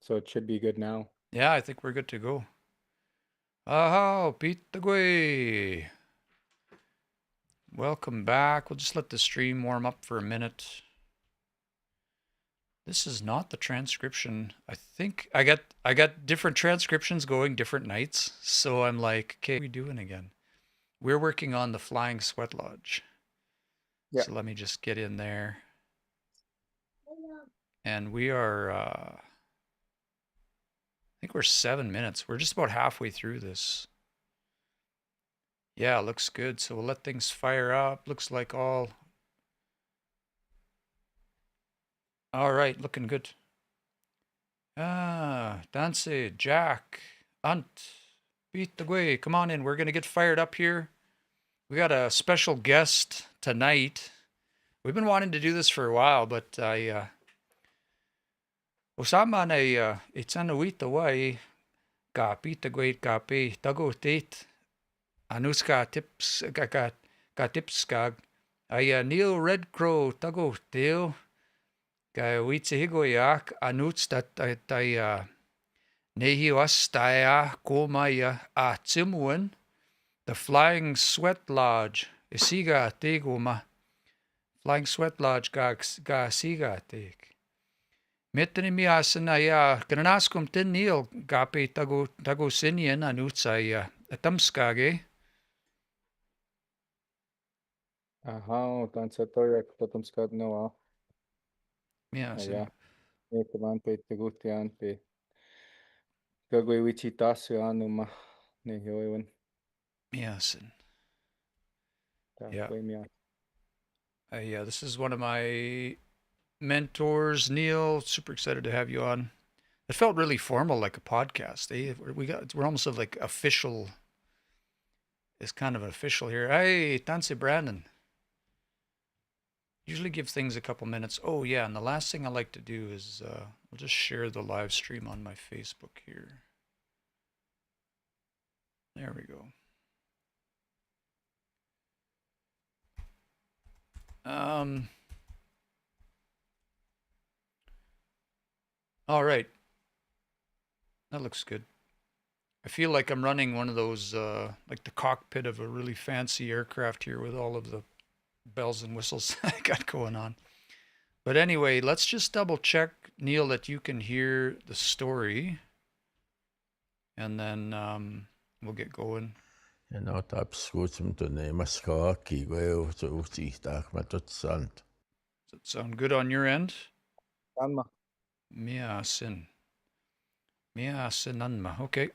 so it should be good now. Yeah, I think we're good to go. Oh, Pete the Gway. Welcome back. We'll just let the stream warm up for a minute. This is not the transcription. I think I got different transcriptions going different nights. So I'm like, okay, what are we doing again? We're working on the Flying Sweatlodge. Yeah. So let me just get in there. And we are I think we're 7 minutes. We're just about halfway through this. Yeah, looks good. So we'll let things fire up. Looks like all right, looking good. Dancy, Jack, Ant, Beat the Way. Come on in. We're going to get fired up here. We got a special guest tonight. We've been wanting to do this for a while, but Osama na itsanuita way ka Beat the Way ka pe tago tate anuska tips ka tips kag ay Neil Redcrow tago teo ka witsehigoyak anuts that tay nehiwas taya komaya timuan the Flying Sweatlodge isiga tegoma Flying Sweatlodge ga siga teg Mitni miasan ay kananaskum tin Neil gape tago sinyan anuts ay atamskage Ага, танцатория, кто там сказал, ну, miasin ja, это вам петегутиан пе, какой вичитасу анума, не хойвен, miasin. Yeah. такой мя. Yeah, this is one of my mentors, Neil. Super excited to have you on. It felt really formal, like a podcast. We're almost like official. It's kind of official here. Hey, Tansi Brandon. Usually give things a couple minutes. Oh yeah, and the last thing I like to do is we'll just share the live stream on my Facebook here. There we go. All right. That looks good. I feel like I'm running one of those, like the cockpit of a really fancy aircraft here with all of the bells and whistles I got going on. But anyway, let's just double check, Neil, that you can hear the story. And then we'll get going. Ja no tapskuutsum tunne maskaaki go so uhtihtaak matutsant. Does it sound good on your end? Anma. Miasin. Miasinanma. Okay.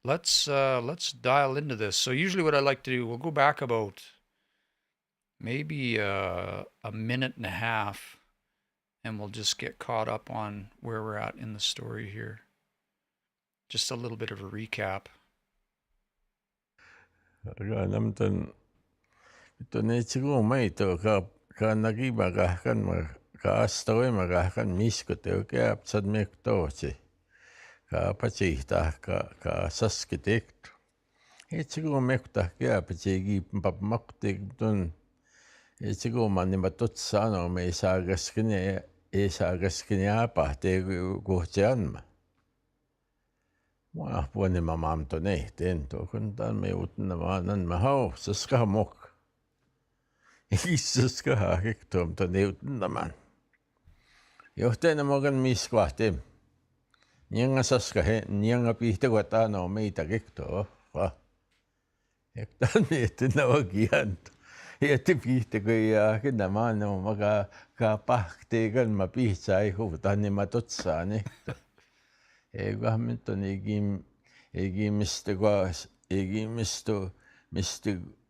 Let's dial into this. So usually what I like to do, we'll go back about maybe a minute and a half, and we'll just get caught up on where we're at in the story here. Just a little bit of a recap. Namtan tunne tsigu maito ka nagiba ka astoe magahkan miskote ka apsad mektosi. Ka pachihta ka saskitekt. Etsigu mekta ka pachigi papmaktik tun. Etsigu manni matutsano me isagaskine apa te guhtianma. Mua puoni mamam to nehteen to kun tan me utna maanan mahau saska mok. Issaska hakiktom to ne utna man. Johtena mogan miskvahtim. Nyanga saska he nyanga pihte guatano meita kikto va. Ektan mietin vagiant. Ieti pihte kuia kinna maano maga ka pahte ma pihtsai huvtani matutsaani. Egahminton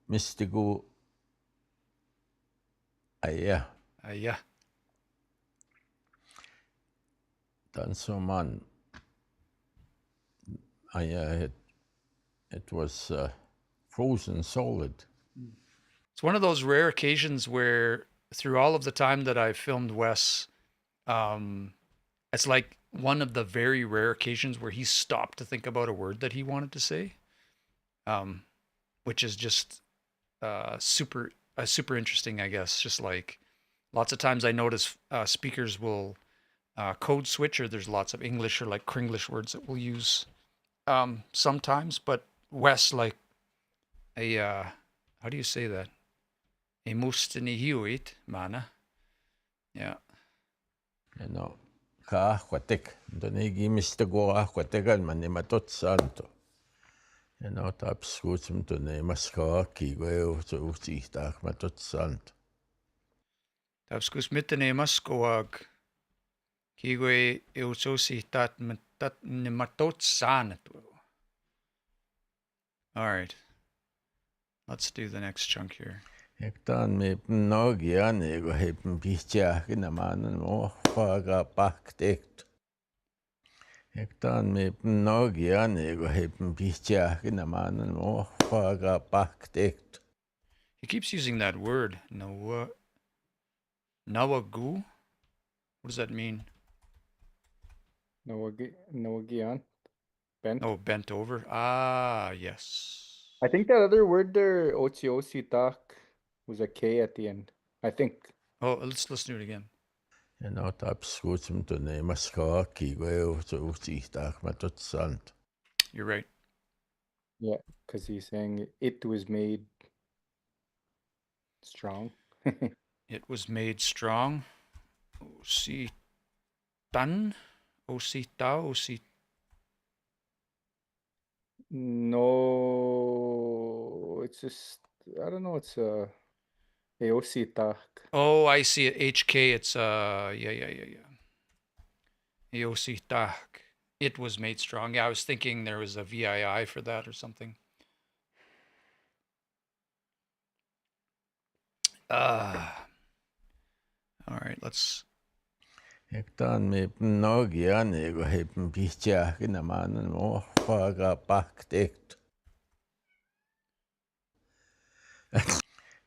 mystigu aya. Yeah. Tansoman aya it was frozen solid. It's one of those rare occasions where through all of the time that I've filmed Wes, it's like one of the very rare occasions where he stopped to think about a word that he wanted to say, which is just super interesting, I guess. Just like lots of times I notice speakers will code switch, or there's lots of English or like Kringlish words that we'll use sometimes, but Wes, like a how do you say that? A mustini hiuit mana. Yeah. Kaahquatek. Donegi mistä kuahquatekan manimatot santo. Tapskuutsum tunemaskaa kiigoeu tuutsiihtaahmatot santo. Tapskus mitene maskoag kigue eutsosihtaat matot santo. All right. Let's do the next chunk here. Ektaan me nogian ego hepen pihtiahkin amanan mohfaaga paktekt. Ektaan me nogian ego hepen pihtiahkin amanan mohfaaga paktekt. He keeps using that word, nawagu. What does that mean? Nawagian. Bent. Oh, bent over. Ah, yes. I think that other word there, otsiosi tak, was a K at the end. I think. Oh, let's do it again. Tapskuutsum tunemaskaa kiigoeu tuutsiihtaahmatot santo. You're right. Yeah, because he's saying it was made strong. It was made strong. Ositan, osita. No, it's just, I don't know, it's eositak. Oh, I see it. HK, it's yeah. Eositak. It was made strong. Yeah, I was thinking there was a VII for that or something. All right, let's. Ektaan me nogian ego hepen pihtiahkin amanan mohfaaga paktekt.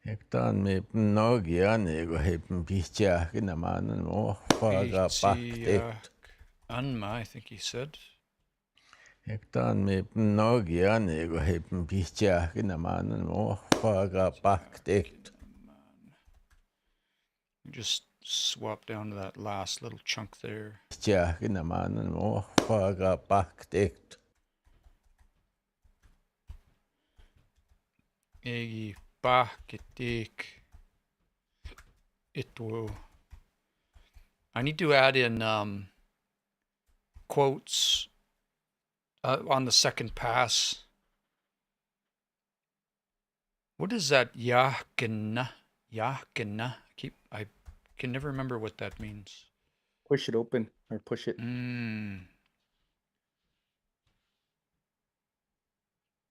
Ektaan me nogian ego hepen pihtiahkin amanan mohfaaga paktekt. Anma, I think he said. Ektaan me nogian ego hepen pihtiahkin amanan mohfaaga paktekt. Just swap down to that last little chunk there. Pihtiahkin amanan mohfaaga paktekt. Egi paketik. It will. I need to add in quotes on the second pass. What is that? Yahkena. I can never remember what that means. Push it open or push it.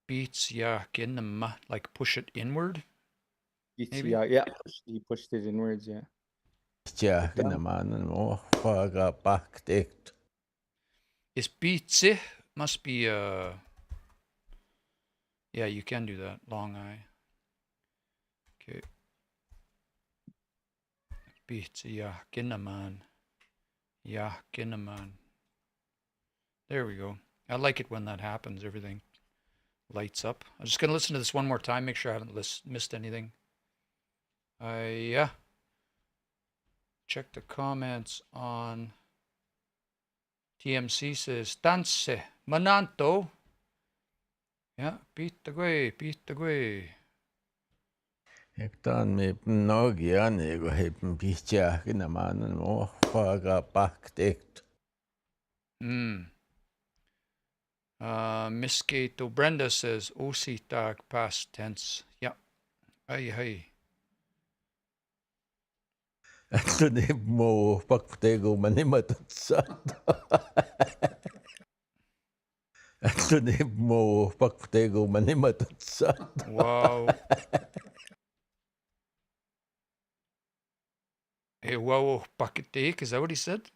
Beats Yahkenema, like push it inward. Maybe? Yeah, he pushed it inwards, yeah. Pihtiahkin amanan mohfaaga paktekt. Is beatse must be yeah, you can do that. Long I. Okay. Beatse Yahkeneman. There we go. I like it when that happens. Everything lights up. I'm just going to listen to this one more time, make sure I haven't missed anything. Yeah. Check the comments on TMC says, Tanse, mananto. Yeah, pitagwe. Ektaan me nogian ego hepen pihtiahkin amanan mohfaaga paktekt. Miss Kato Brenda says, Ositag past tense. Yeah. Hey. Tune mo paktego manimatot santo. Tune mo paktego manimatot santo. Wow. Hey, wow, paketek, is that what he said?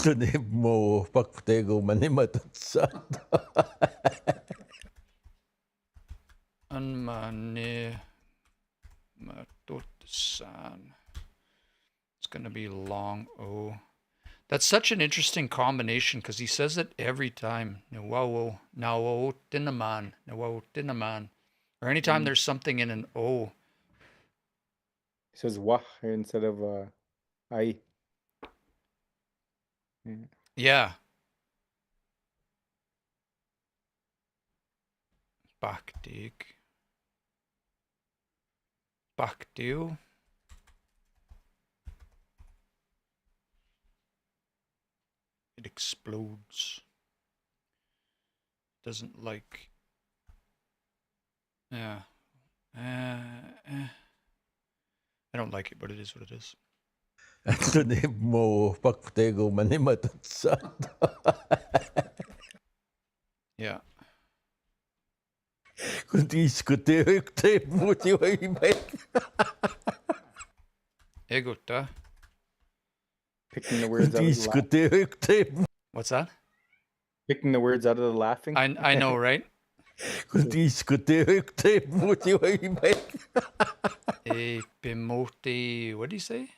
Tune mo paktego manimatot santo. Anmane matotsan. It's going to be long O. That's such an interesting combination because he says it every time. Or anytime there's something in an O. He says wah instead of I. Yeah. Baktig. Bakdeo. It explodes. Doesn't like. Yeah. I don't like it, but it is what it is. Ito ni mo paktego manimatatsa. Yeah. Kun diskuterik te muti wa imek. Egota. Picking the Kun words out of the diskuterik te. What's that? picking the words out of the laughing. I know, right? Kun diskuterik te muti wa imek. Epimote. What do you say?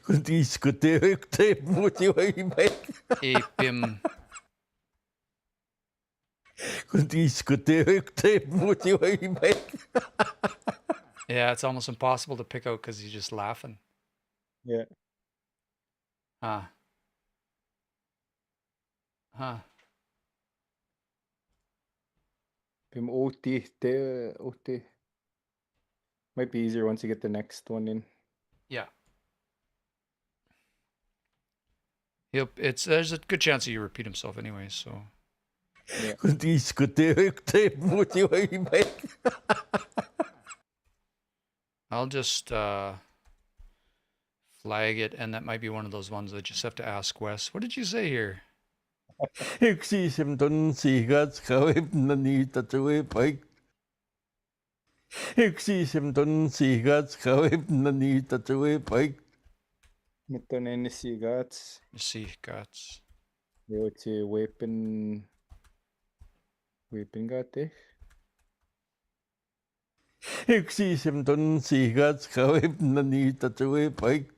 Kun diskuterik te muti wa imek. Epim. Kun diskuterik te muti wa imek. Yeah, it's almost impossible to pick out because he's just laughing. Yeah. Huh. Pim oti te oti. Might be easier once you get the next one in. Yeah. There's a good chance he repeat himself anyway, so. Kun diskuterik te muti wa imek. I'll just flag it, and that might be one of those ones I just have to ask Wes. What did you say here? Eksisem ton sigat kawip na ni tatsuwe paik. Eksisem ton sigat kawip na ni tatsuwe paik. Mito na ni sigats. See, guts. Yo ti weapon gate. Eksisem ton sigat kawip na ni tatsuwe paik.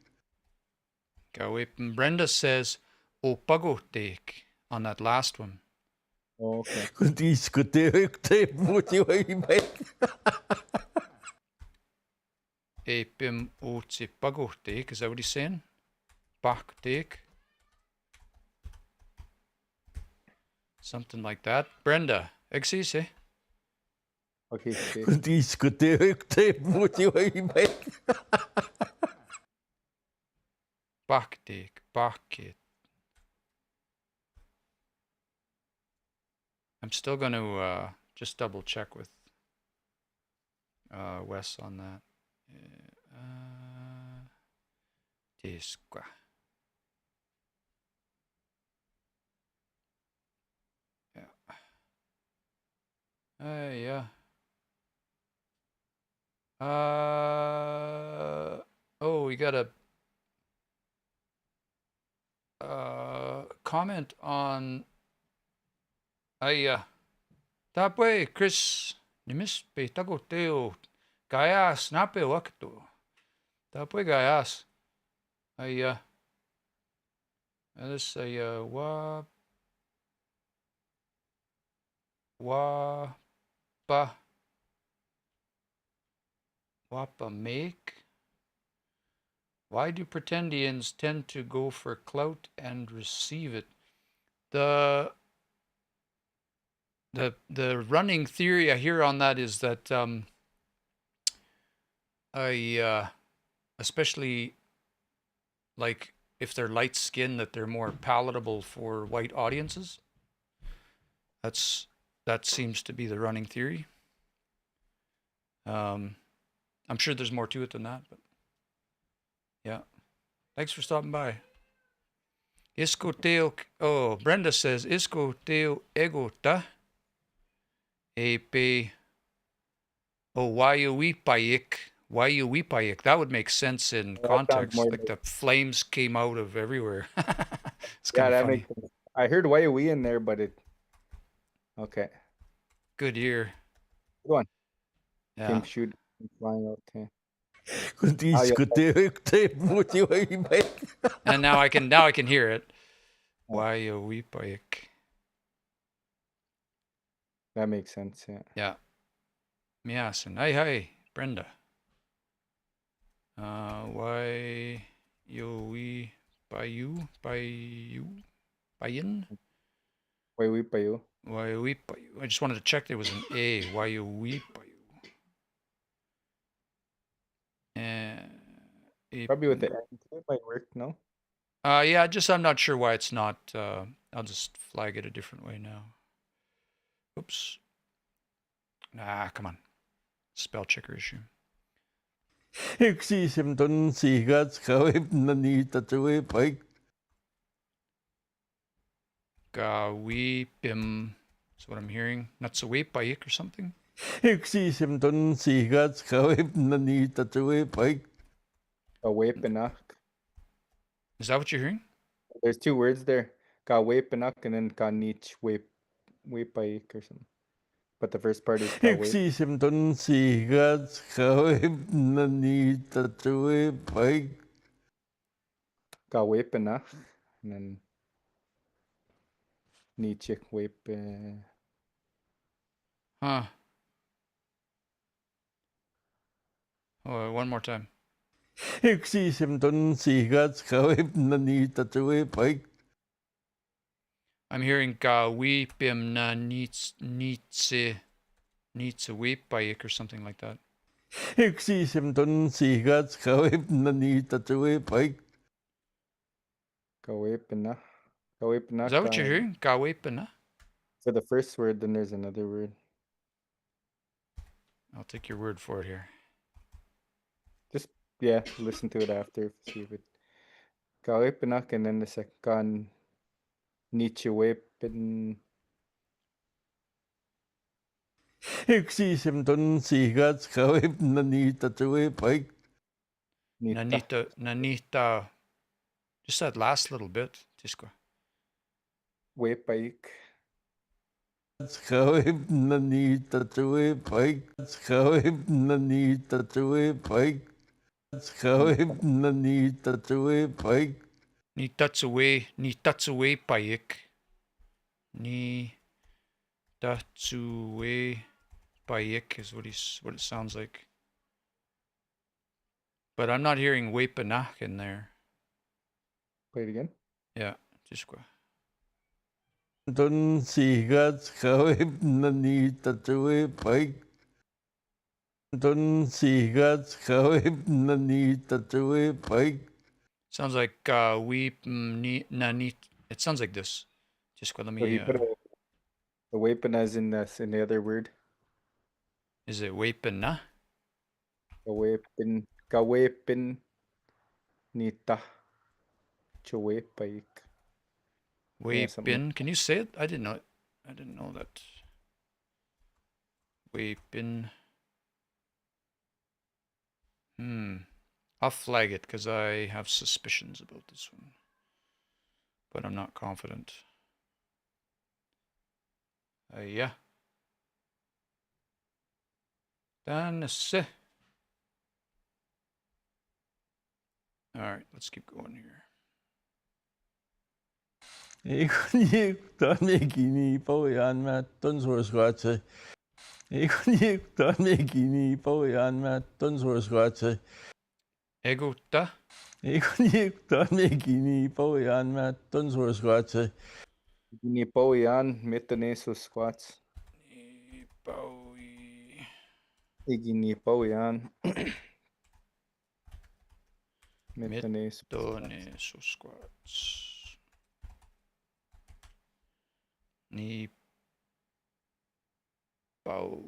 Go away. And Brenda says, opagotek on that last one. Oh, okay. Kun diskuterik te muti wa imek. Epim otsi pagotek. Is that what he's saying? Baktek. Something like that. Brenda, exise. Okay. Kun diskuterik te muti wa imek. Baktek. Bakit. I'm still going to just double check with Wes on that. Tisqua. Yeah. Yeah. Oh, we got a comment on Tapwe Chris Nimis pe tagoteo gayas nape wakto. Tapwe gayas. Let's say wapa make. Why do pretendians tend to go for clout and receive it? The running theory I hear on that is that especially like if they're light skinned, that they're more palatable for white audiences. That seems to be the running theory. I'm sure there's more to it than that, but yeah. Thanks for stopping by. Iskoteo. Oh, Brenda says iskoteo egota. Epe. Oh, wayuwipayik. That would make sense in context. Like the flames came out of everywhere. It's kind of funny. Makes sense. I heard we in there, but it. Okay. Good ear. Go on. Yeah. Came shoot flying out. Okay. And now I can hear it. Wayuwipayik. That makes sense. Yeah. Yeah. Miasen. Hi, Brenda. Why yo we Bayu. Bayin. Waiwi payo. Bayu. I just wanted to check there was an A. Bayu. Probably with the end. It might work, no? Yeah, I'm not sure why it's not. I'll just flag it a different way now. Oops. Come on. Spell checker issue. Existen sigas kawip nanita tuwe paik. Gawipim. That's what I'm hearing. Natsawipayik or something? Existen sigas kawip nanita tuwe paik. Gawepinak. Is that what you're hearing? There's two words there. Gawepinak and then ganich wepaik or something. But the first part is gawe. Existen sigas kawip nanita tuwe paik. Gawepinak. And then nichik wep. Huh. Oh, one more time. Existen sigas kawip nanita tuwe paik. I'm hearing gawipim na nitsawipayik or something like that. Existen sigas kawip nanita tuwe paik. Gawepinak. Gawepinak. Is that what you're hearing? Gawipina? For the first word, then there's another word. I'll take your word for it here. Just, yeah, listen to it after. See if it. Gawepinak and then the second nichiwepin. Existen sigas kawip nanita tuwe paik. Nanita. Just that last little bit. Tisco. Wepaik. Kawip nanita tuwe paik. Kawip nanita tuwe paik. Kawip nanita tuwe paik. Nitatsuwipayik. Nitatsuwipayik is what it sounds like. But I'm not hearing Wepanach in there. Play it again. Yeah, Tisco. Don sigas kawip nanita tuwe paik. Don sigas kawip nanita tuwe paik. Sounds like nanit. It sounds like this. Just let So me. you put the weapon as in the other word. Is it Wepana? Gawepin nita chuwepaik. Wepin. Can you say it? I didn't know that. Wepin. I'll flag it because I have suspicions about this one, but I'm not confident. Yeah. Danse. All right, let's keep going here. Dan megini pojan mä ton suoskaatse. Dan megini pojan mä ton suoskaatse. Egutta. Dan megini pojan mä ton suoskaatse. Ni pojan metanesus squats. Igini pojan. Metanesus squats. Ni Pauiu.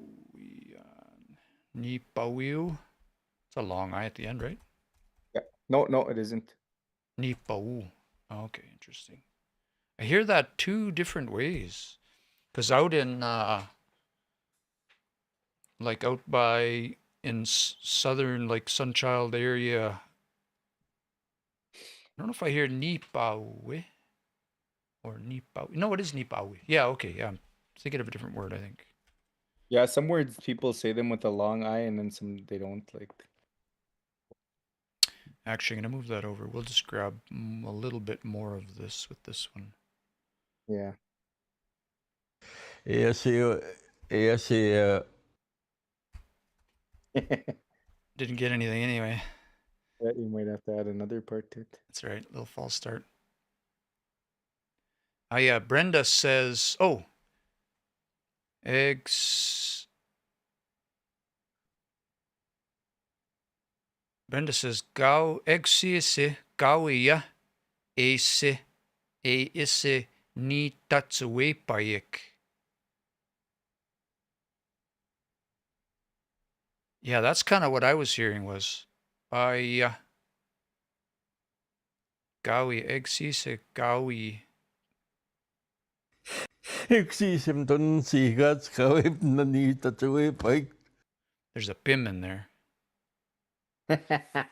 It's a long I at the end, right? Yeah. No, it isn't. Ni Pau. Okay, interesting. I hear that two different ways. Because out in, like out by, in southern, like Sunchild area, I don't know if I hear Ni Paue or Ni Pau. No, it is Ni Paue. Yeah, okay, yeah. I'm thinking of a different word, I think. Yeah, some words people say them with a long I and then some they don't like. Actually, I'm going to move that over. We'll just grab a little bit more of this with this one. Yeah. Didn't get anything anyway. Yeah, you might have to add another part to it. That's right. Little false start. Brenda says, oh, eggs. Brenda says, gau egsiese gauia ese ise ni tatsuwe payik. Yeah, that's kind of what I was hearing was gawi egsiese gawi. Eksisim ton sigat kawip na ni tatsuwe paik. There's a bim in there.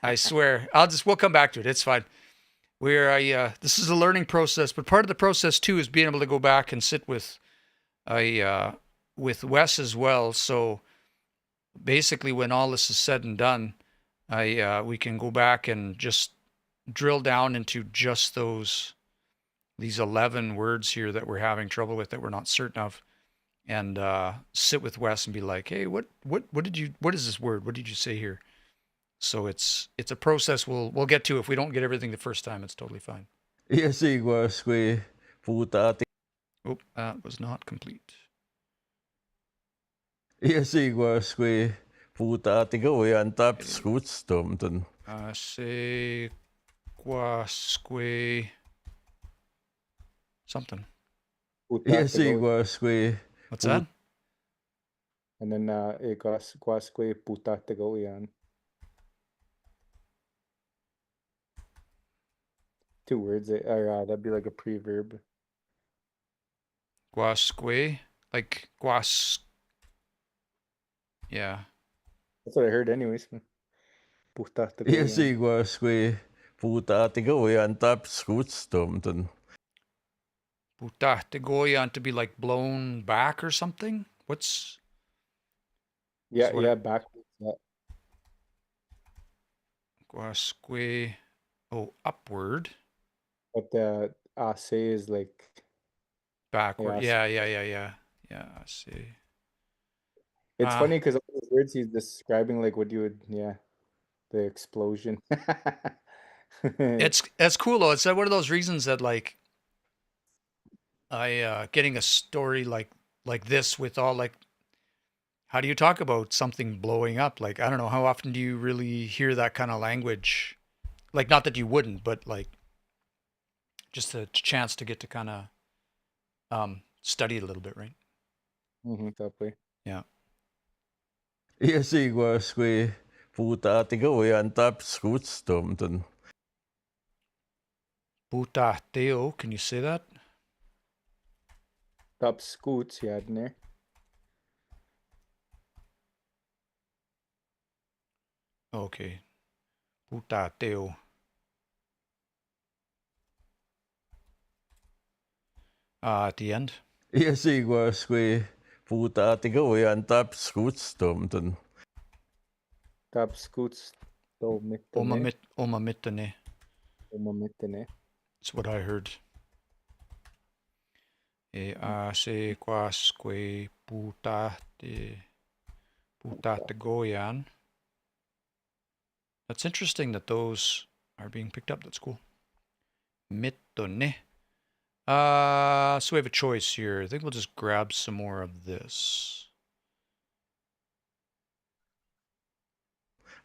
I swear. We'll come back to it. It's fine. This is a learning process, but part of the process too is being able to go back and sit with Wes as well. So basically, when all this is said and done, we can go back and just drill down into just these 11 words here that we're having trouble with, that we're not certain of, and sit with Wes and be like, hey, what is this word? What did you say here? So it's a process we'll get to. If we don't get everything the first time, it's totally fine. Iasigwasque putati. Oh, that was not complete. Iasigwasque putati goyan tap skutstom ton. Se quasque something. Iasigwasque. What's that? And then guasque putatagoyan. 2 words, or that'd be like a preverb. Guasque, like guas. Yeah. That's what I heard, anyways. Putatagoyan. Iasigwasque putati goyan tap skutstom ton. Putahtagoyan, to be like blown back or something? What's. Yeah, backwards. Yeah. Guasque. Oh, upward. But the ase is like Backward. Yeah, Yeah, see. it's funny because all those words he's describing like what you would, the explosion. It's cool though. It's one of those reasons that like getting a story like this with all like, how do you talk about something blowing up? Like, I don't know, how often do you really hear that kind of language? Like, not that you wouldn't, but like just a chance to get to kind of study it a little bit, right? Definitely. Yeah. Iasigwasque putati goyan tap skutstom ton. Putahteo, can you say that? Top scoots you had in there. Okay. Putahteo. At the end. Iasigwasque putati goyan tap skutstom ton. Top scoots do mitone. Omamitane. Omamitone. That's what I heard. Se quasque putahtagoyan. That's interesting that those are being picked up. That's cool. Mitone. So we have a choice here. I think we'll just grab some more of this.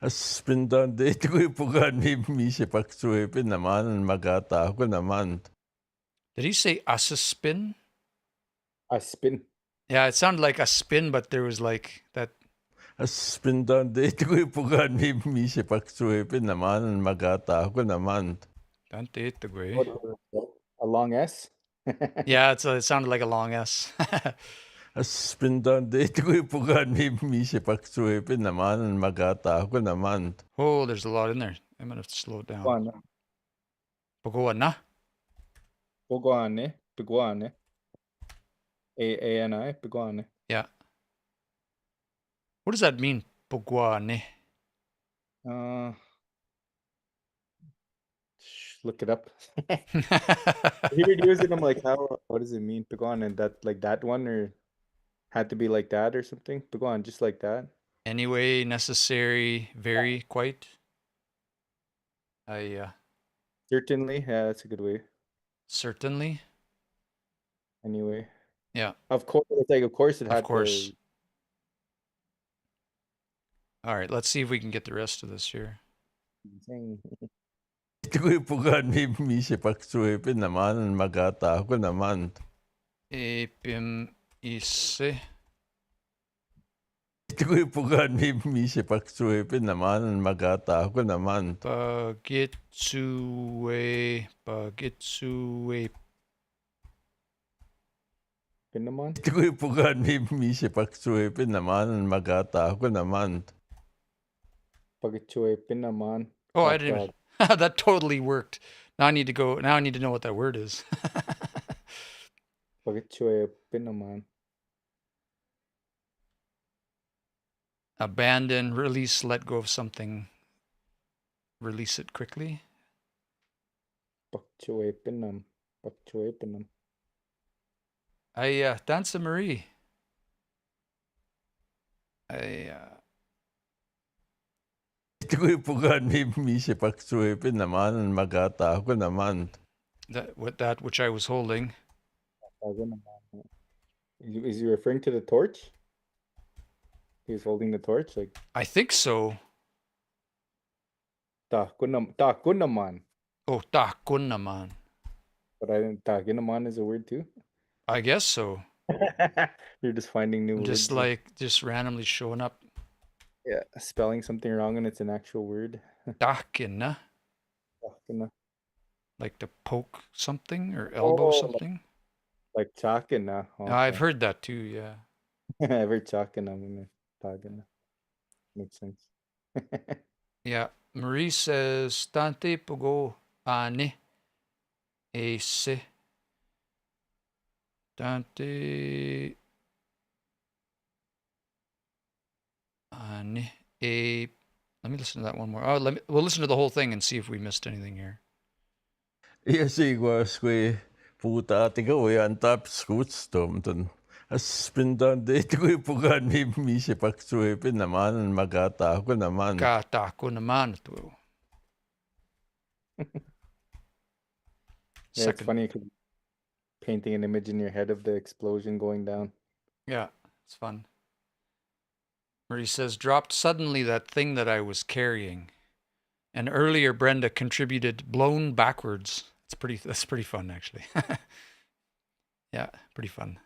Aspindan dito ko ipugan mi si paksuipin naman magata ako naman. Did he say asaspin? A spin. Yeah, it sounded like a spin, but there was like that. Aspindan dito ko ipugan mi si paksuipin naman magata ako naman. A long S? Yeah, it sounded like a long S. Aspindan dito ko ipugan mi si paksuipin naman magata ako naman. Oh, there's a lot in there. I'm gonna have to slow it down. Pagwana. Pagwane. A-N-I, Pagwane. Yeah. What does that mean, Pagwane? Look it up. He would use it. I'm like, what does it mean? Pagwane, that like that one, or had to be like that or something? Pagwane, just like that. Anyway, necessary, very, quite. Certainly, yeah, that's a good way. Certainly. Anyway, Yeah, of course, it's like of course it of had course. to. All right, let's see if we can get the rest of this here. Ito'y pugan mi sipagsuipin naman, magata ako naman. Ipim ise. Ito'y pugan mi sipagsuipin naman, magata ako naman. Pagitsue. Pinaman? Ito'y pugan mi sipagsuipin naman, magata ako naman. Pagitsue pinaman. Oh, I didn't even. That totally worked. Now I need to go. Now I need to know what that word is. Pagitsue pinaman. Abandon, release, let go of something. Release it quickly. Pagitsue pinam. Pagitsue pinam. Dansa Marie. Ito'y pugan mi sipagsuipin naman, magata ako naman. That which I was holding. Is he referring to the torch? He was holding the torch, like. I think so. Ta kunaman. Oh, takun naman. But I didn't. Ta kunaman is a word too. I guess so. You're just finding new words. Just randomly showing up. Yeah, spelling something wrong and it's an actual word. Takina. Takina. Like to poke something or elbow something. Like chakina. Okay. I've heard that too. Yeah. I've heard chakina. Takina. Makes sense. Yeah. Marie says, Tante pogo ane ese. Dante ane a. Let me listen to that one more. Oh, we'll listen to the whole thing and see if we missed anything here. Ja sigwas kui puhutaan tikoja antap skutstomten. Aspindan de tikoja pugan mi sipagsuipin naman, magata ako naman. Kata ako naman to. Yeah, it's funny because painting an image in your head of the explosion going down. Yeah, it's fun. Marie says, dropped suddenly that thing that I was carrying. And earlier Brenda contributed blown backwards. That's pretty fun actually. Yeah, pretty fun.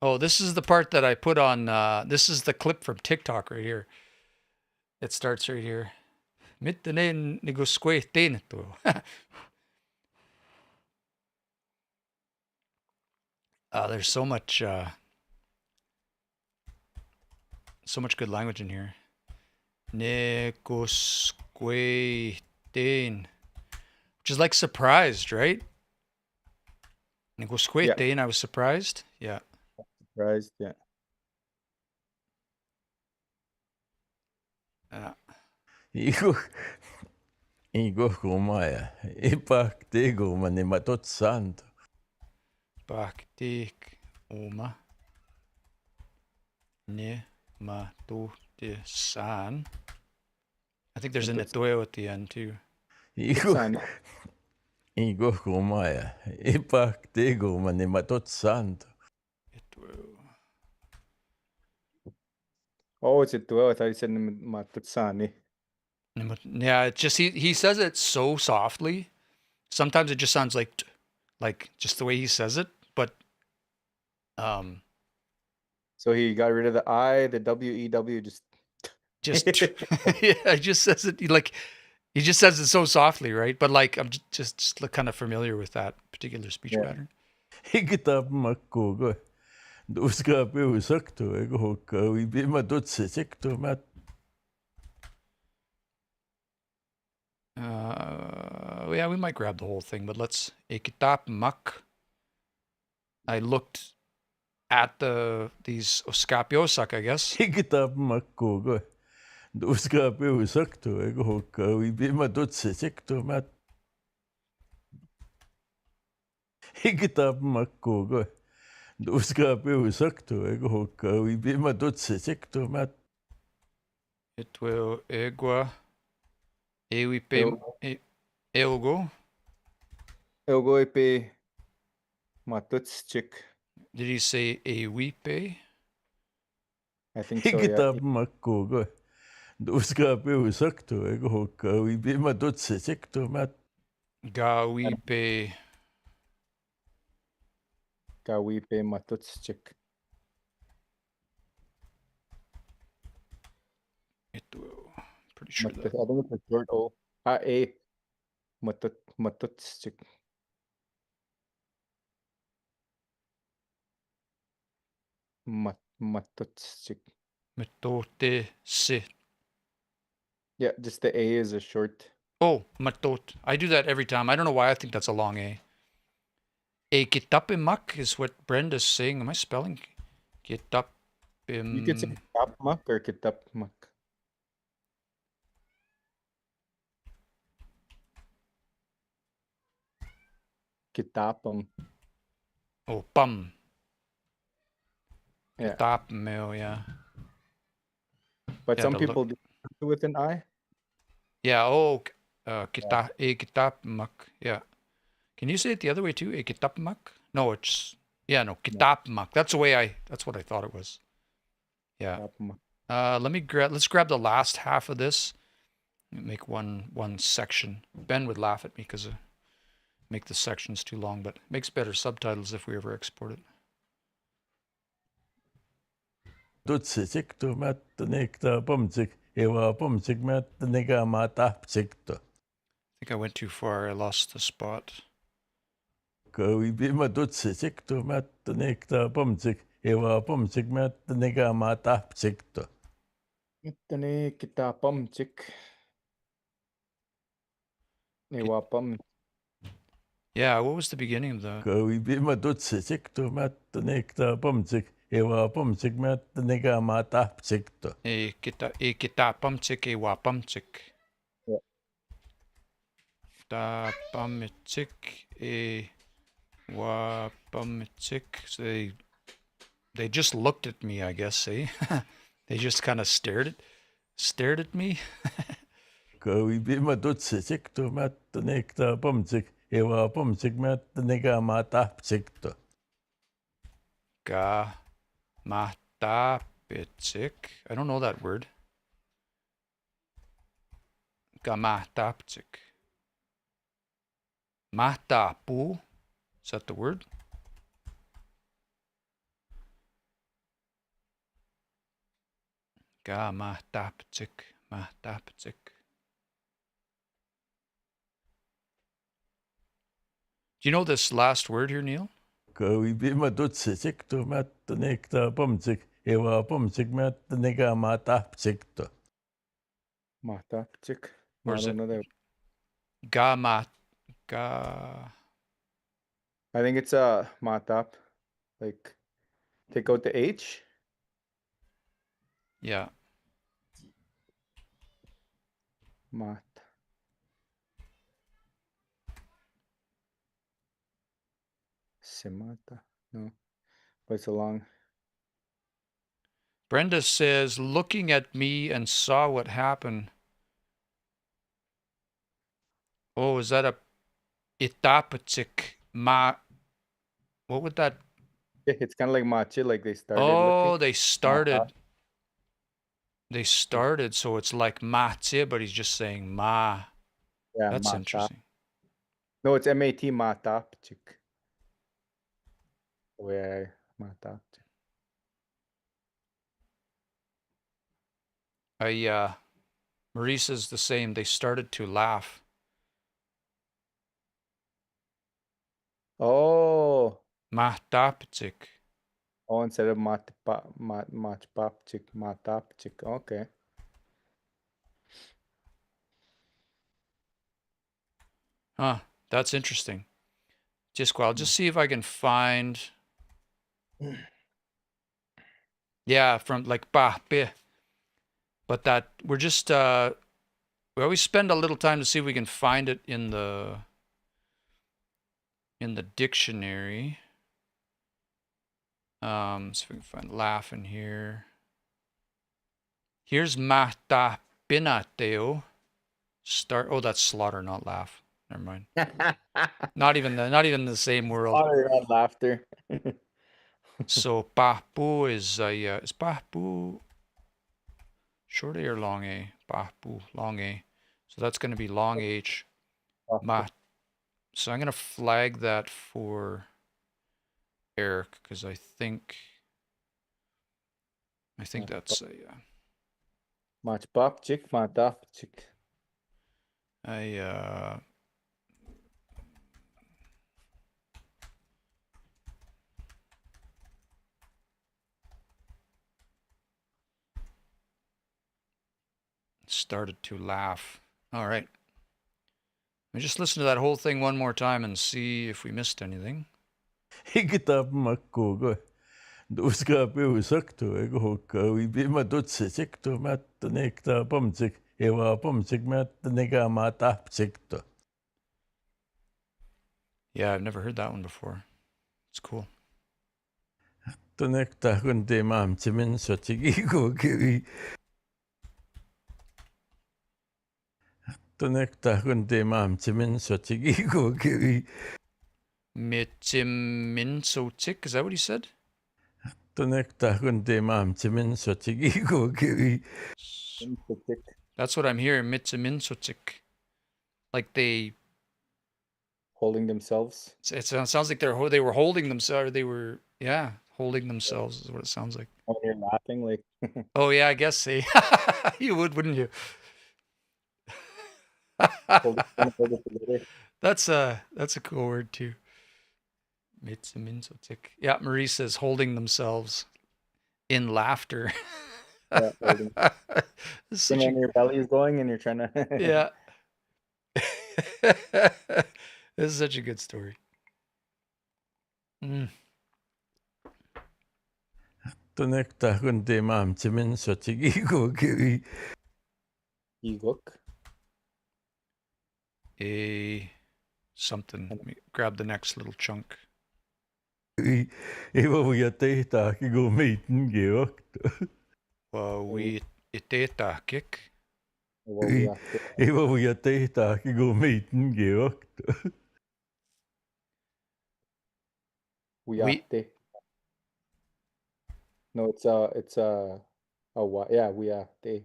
Oh, this is the part that I put on this is the clip from TikTok right here. It starts right here. There's so much good language in here. Which is like surprised, right? I was surprised. Yeah. Surprised, yeah. Igo kumaya. Ipak tego manimatot santo. Baktik oma. Ne matote san. I think there's an etoyo at the end too. Igo kumaya. Ipak tego manimatot santo. Oh, it's a duo. I thought you said matutsani. Yeah, it just he says it so softly. Sometimes it just sounds like just the way he says it, but so he got rid of the I, the WEW, just yeah, he just says it he just says it so softly, right? But like I'm just kind of familiar with that particular speech pattern. Higitap makkogo. Duskapi usakto ego hokka uibima dotse sekto mat. Yeah, we might grab the whole thing, but let's ikitap mak. I looked at these oskapiosak, I guess. Higitap makkogo. Duskapi usakto ego hokka uibima dotse sekto mat. Higitap makkogo. Duskapi usakto, ego hokka, uibima dotsesekto mat. Itweo egua. Ewipe. Eogo. Eugoipe Matutschik. Did he say ewipe? I think so, yeah. Ikitap makko, duskapi usakto, ego hokka, uibima dotsesekto mat. Gawipe. Gawipe Matutschik. Itweo. Pretty sure I that. think it's a short O. A. Matutschik. Matutschik. Metote se. Yeah, just the A is a short. Oh, matot. I do that every time. I don't know why I think that's a long A. A kitapimak is what Brenda's saying. Am I spelling? Kitapim. You could say Kitapmak or Kitapmak. Kitapam. Oh, pum. Yeah. Kitapmeo, yeah. But Yeah, some to people look. do with an I. Yeah, oh, a kitapimak. Yeah. Can you say it the other way too? A kitapimak? No, it's, yeah, no, kitapimak. That's what I thought it was. Yeah. Kitapmak. Let's grab the last half of this. Make one section. Ben would laugh at me because make the sections too long, but it makes better subtitles if we ever export it. Dotsesekto mat, nekta pomsik, ewa pomsik mat, nega matapsekto. I think I went too far. I lost the spot. Uibima dotsesekto mat, nekta pomsik, ewa pomsik mat, nega matapsekto. Itane Kitapam chik. Ewapam. Yeah, what was the beginning of the? Uibima dotsesekto mat, nekta pomsik, ewa pomsik mat, nega matapsekto. E kitapamchik, e wapamchik. Yeah. Tapamchik, e wapamchik. So they just looked at me, I guess, eh? They just kind of stared at me. Uibima dotsesekto mat, nekta pomsik, ewa pomsik mat, nega matapsekto. Ga matapchik. I don't know that word. Gamatapchik. Matapu. Is that the word? Gamatapchik. Matapchik. Do you know this last word here, Neil? Uibima dotsesekto mat, nekta pomsik, ewa pomsik mat, nega matapsekto. Matapchik. Or I is don't it know that. I think it's a matap. Like, take out the H. Yeah. Mat. Simata. No. But it's a long. Brenda says, looking at me and saw what happened. Oh, is that a itapachik ma? What would that? It's kind of like machi, like they started Oh, looking. they started. They started, so it's like mache, but he's just saying ma. Yeah, That's mata. interesting. No, it's M-A-T, matapchik. The way I matapchik. Marie says the same. They started to laugh. Oh. Matapchik. Oh, instead of matpapchik, matapchik. Okay. Huh. That's interesting. I'll just see if I can find. Yeah, from like ba, be. But that we're just we always spend a little time to see if we can find it in the dictionary. So we can find laugh in here. Here's Mahta Binateo. Start. Oh, that's slaughter, not laugh. Never mind. Not even the same world. Slaughter, not laughter. So Pahpu is Pahpu short A or long A? Pahpu, long A. So that's going to be long H. Ma. So I'm going to flag that for Eric because I think that's a Matchbapchik, matapchik. started to laugh. All right. Let me just listen to that whole thing one more time and see if we missed anything. Ikitap makkuga. Duska piusaktu ego hukka uibima tutsiktu matta nekta pomsik ewa pomsik matta nega matapsiktu. Yeah, I've never heard that one before. It's cool. Tunekta kunti mamchimin sochigigo kiwi. Tunekta kunti mamchimin sochigigo kiwi. Mitziminsotik, is that what he said? Tunekta kunti mamchimin sochigigo kiwi. That's what I'm hearing, Mitziminsotik. Like they Holding themselves. it sounds like they were holding themselves, or they were holding themselves is what it sounds like. When you're laughing, like Oh yeah, I guess see. You would, wouldn't you? hold it together. That's a cool word too. Mitziminsotik. Yeah, Marie says holding themselves in laughter. Yeah, holding. And then your belly is going and you're trying to Yeah. This is such a good story. Tunekta kunti mamchimin sochigigo kiwi. Igok. Something. Let me grab the next little chunk. Ewa uyatehta kigo meiten geokto. We itetahkik. Ewa uyatehta kigo meiten geokto. Uyate. No, it's a yeah, uyate.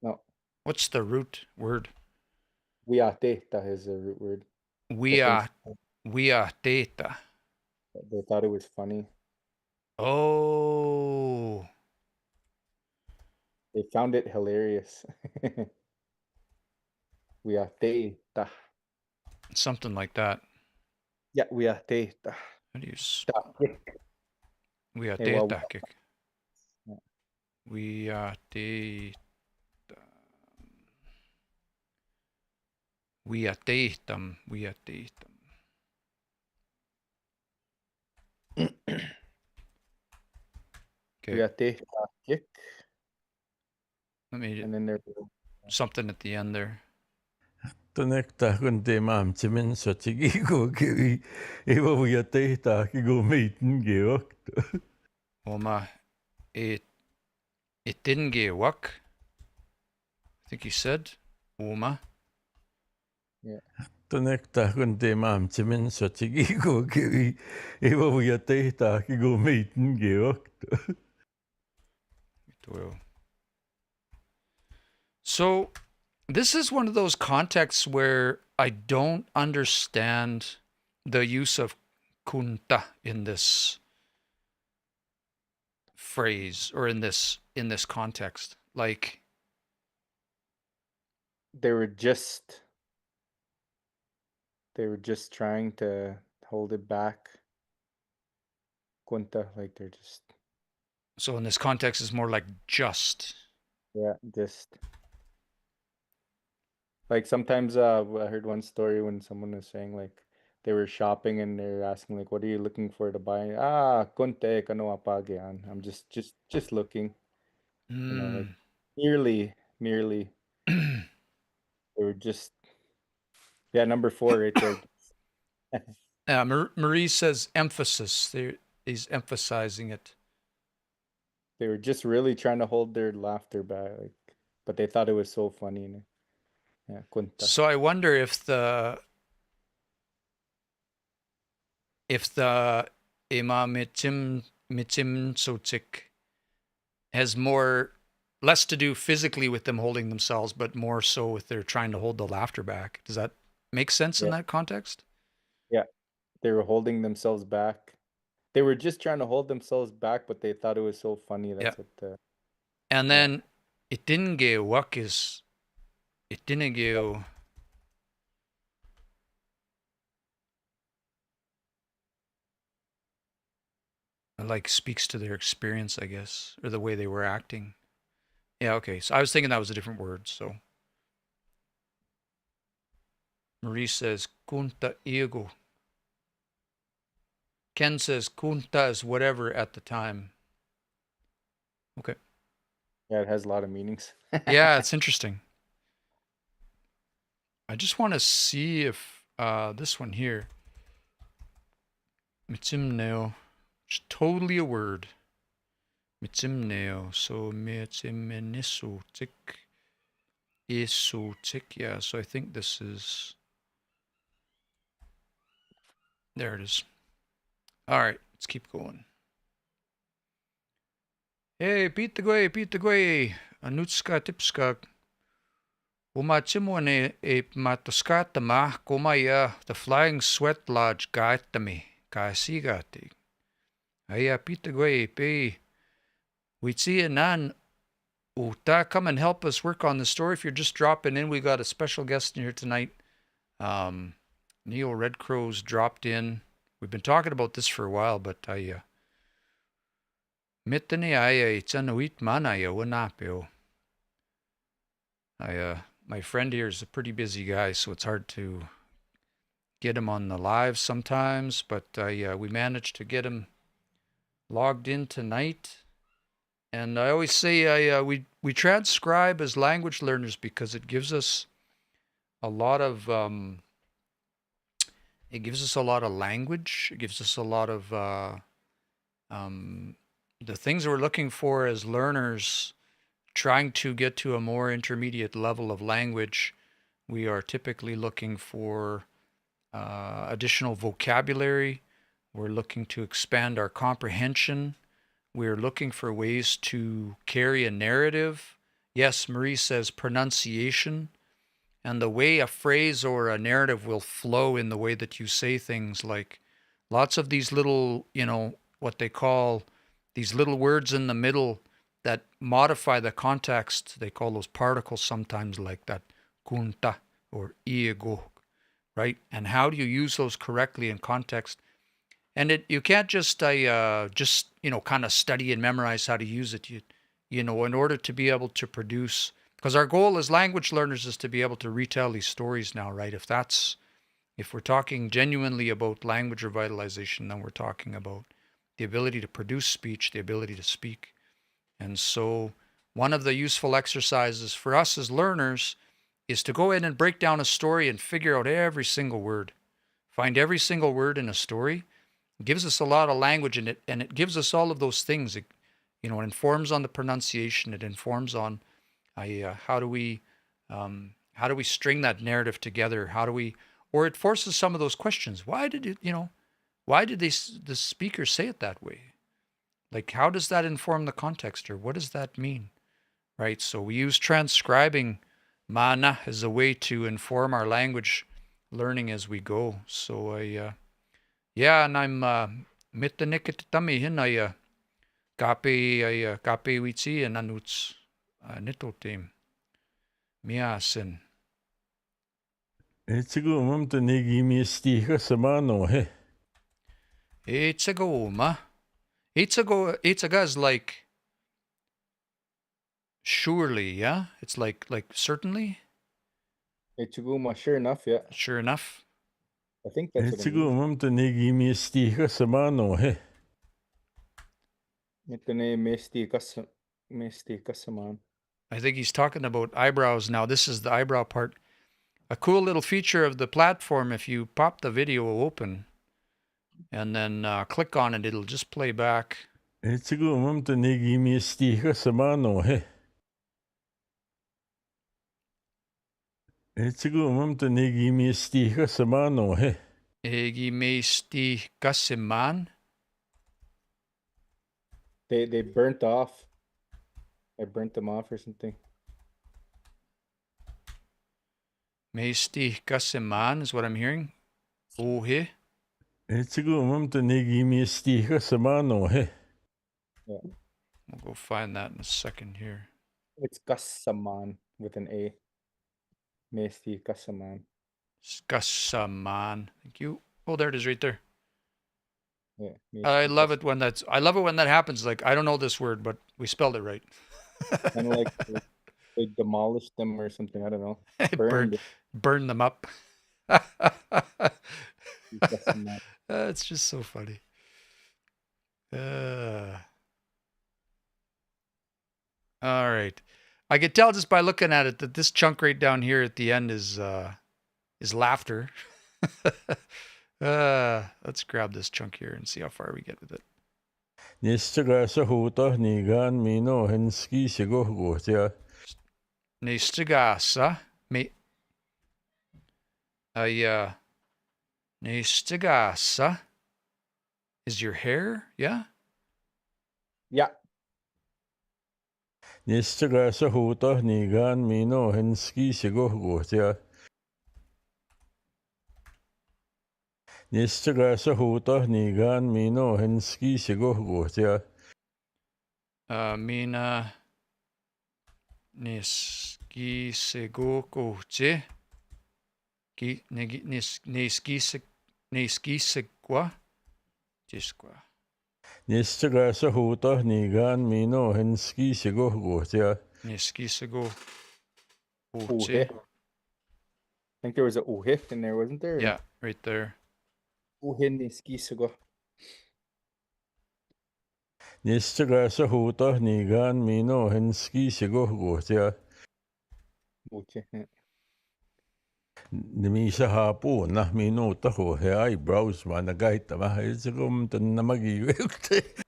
No. What's the root word? Uyateta is a root word. Uyateta. They thought it was funny. Oh. They found it hilarious. Uyateta. Something like that. Yeah, uyateta. How do you Uyateta. Uyatehtam. Okay. Let me. And then there's something at the end there. Tunekta kunti mamchimin sochigigo kiwi. Ewa uyatehta kigo meiten geokto. Oma, it didn't get work. I think he said, Oma. Yeah. Tunekta kunti mamchimin sochigigo kiwi. Ewa uyatehta kigo meiten geokto. So this is one of those contexts where I don't understand the use of kunta in this phrase or in this context. Like they were just trying to hold it back. Kunta, like they're just. So in this context, it's more like just. Yeah, just. Like sometimes I heard one story when someone was saying like they were shopping and they're asking like, what are you looking for to buy? Konte kano apagyan. I'm just looking. You know, like merely they were just. Yeah, number 4 right there. Marie says emphasis. he's emphasizing it. They were just really trying to hold their laughter back, like, but they thought it was so funny. Yeah, kunta. So I wonder if the Ima Mitim Sotik has less to do physically with them holding themselves, but more so with their trying to hold the laughter back. Does that make sense in Yeah, that context? yeah. They were holding themselves back. They were just trying to hold themselves back, but they thought it was so funny. Yeah. That's what the And yeah. then it didn't go what is it didn't go like speaks to their experience, I guess, or the way they were acting. Yeah, okay. So I was thinking that was a different word. So Marie says kunta ego. Ken says kunta is whatever at the time. Okay. Yeah, it has a lot of meanings. Yeah, it's interesting. I just want to see if this one here, mitimneo, is totally a word. Mitimneo. So mitimenisotik. Esotic. Yeah, so I think this is. There it is. All right, let's keep going. Hey, Pitagway, Anutska Tipska. Umachimone e matoskatama komaya the Flying Sweatlodge gaitami kasigati. Aya Pitagway pe. Witsi nan uta, come and help us work on the story. If you're just dropping in, we got a special guest in here tonight. Neil Redcrow's dropped in. We've been talking about this for a while, but I mitani I tsanuit manaya wanapio. My friend here is a pretty busy guy, so it's hard to get him on the live sometimes, but we managed to get him logged in tonight. And I always say we transcribe as language learners because it gives us a lot of language. It gives us a lot of the things that we're looking for as learners, trying to get to a more intermediate level of language. We are typically looking for additional vocabulary. We're looking to expand our comprehension. We're looking for ways to carry a narrative. Yes, Marie says pronunciation. And the way a phrase or a narrative will flow in the way that you say things, like lots of these little, what they call these little words in the middle that modify the context. They call those particles sometimes, like that kunta or iego, right? And how do you use those correctly in context? And you can't just kind of study and memorize how to use it. In order to be able to produce, because our goal as language learners is to be able to retell these stories now, right? If we're talking genuinely about language revitalization, then we're talking about the ability to produce speech, the ability to speak. And so one of the useful exercises for us as learners is to go in and break down a story and figure out every single word. Find every single word in a story. It gives us a lot of language in it, and it gives us all of those things. It informs on the pronunciation. It informs on how do we string that narrative together? Or it forces some of those questions. Why did the speaker say it that way? Like, how does that inform the context, or what does that mean? Right? So we use transcribing mana as a way to inform our language learning as we go. So and I'm mitanikitatami hinaya kape witsi and anuts nitotim miasin. It's a good mum to nigi me stiga samano he. It's a is like surely, yeah? It's like certainly? Ichiguma, sure enough, yeah. Sure enough. I think that's what It's it a good means. mum to nigi me stiga samano he. Mitane mesti kasaman. I think he's talking about eyebrows now. This is the eyebrow part. A cool little feature of the platform, if you pop the video open, and then click on it. It'll just play back. 지금은 또 내기 미스티가 서마노해. 지금은 또 내기 미스티가 서마노해. Egi meisti kasiman. They burnt off. I burnt them off or something. Meisti kasiman is what I'm hearing. Ohe. 지금은 또 내기 미스티가 서마노해. Yeah. We'll go find that in a second here. It's Kasaman with an A. Mesti Kasaman. Kasaman. Thank you. Oh, there it is right there. Yeah. I Mesti love it when that happens. Like, I don't know this word, but we spelled it right. Kind of like they demolished them or something. I don't know. Burn them up. Kasaman. It's just so funny. All right. I could tell just by looking at it that this chunk right down here at the end is laughter. Let's grab this chunk here and see how far we get with it. Nistagasa huta nigan mino henski sigo gotia. Nistigasa me Nistigasa is your hair, yeah? Yeah. Nistagasa huta nigan mino henski sigo gotia. Nistagasa huta nigan mino henski sigo gotia. Mina niski sego goche. Niski segwa. Jiskwa. Nistagasa huta nigan mino henski sigo gotia. Niski sego Uhe. goche. I think there was a uhe in there, wasn't there? Yeah, right there. Uhe niski sugo. Nistagasa huta nigan mino henski sigo gotia. Uche. Yeah. Nimisa hapo na minuta ho he eyebrows managait ma izgum tanamagi wekte.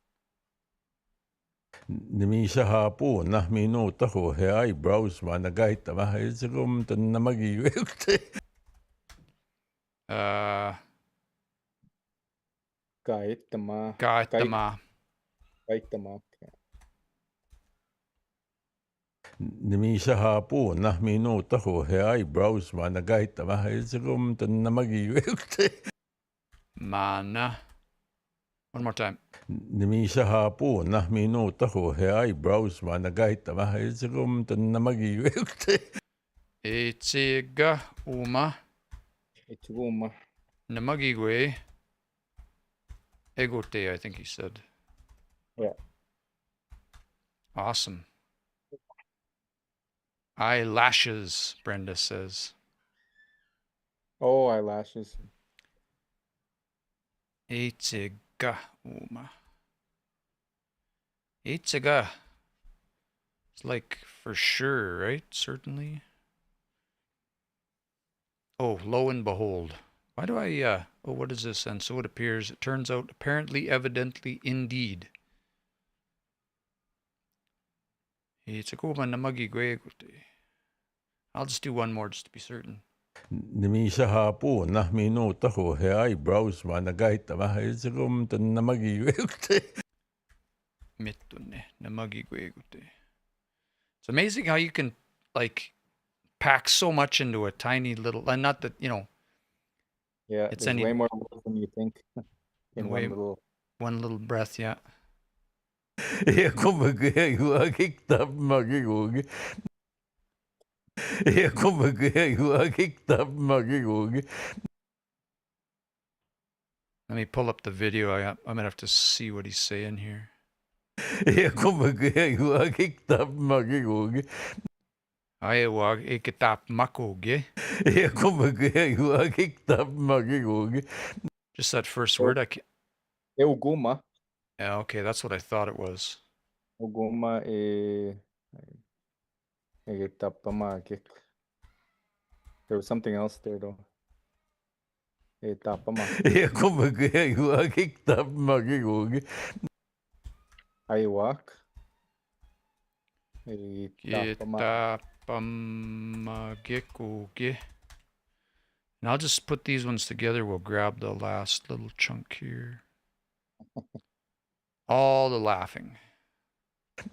Nimisa hapo na minuta ho he eyebrows managait ma izgum tanamagi wekte. Gaitama. Gaitama. Gaitama. Nimisa hapo na minuta ho he eyebrows managait ma izgum tanamagi wekte. Mana. One more time. Nimisa hapo na minuta ho he eyebrows managait ma izgum tanamagi wekte. Etsiga uma. Ichuguma. Namagigwe. Egote, I think he said. Yeah. Awesome. Eyelashes, Brenda says. Oh, eyelashes. Etsiga uma. Etsiga. It's like for sure, right? Certainly. Oh, lo and behold. Why do I, oh, what is this? And so it appears, it turns out, apparently, evidently, indeed. I'll just do one more just to be certain. Nimisa hapo na minuta ho he eyebrows managait ma izgum tanamagi wekte. Mitune, namagigwegute. It's amazing how you can, like, pack so much into a tiny little, and not that, you know. Yeah, It's there's way more words than you think in one little breath, yeah. E come che io che tap magigi. E come che io che tap magigi. Let me pull up the video. I'm gonna have to see what he's saying here. E come che io che tap magigi. Iowa ikitap makoge. E come che io che tap magigi. Just that first word. I can't. Euguma. Yeah, okay, that's what I thought it was. Uguma There was something else there though. Tapama. Como que que tapma que goge. Aiwak. Tapama. Kitapamagikugi. And I'll just put these ones together. We'll grab the last little chunk here. All the laughing.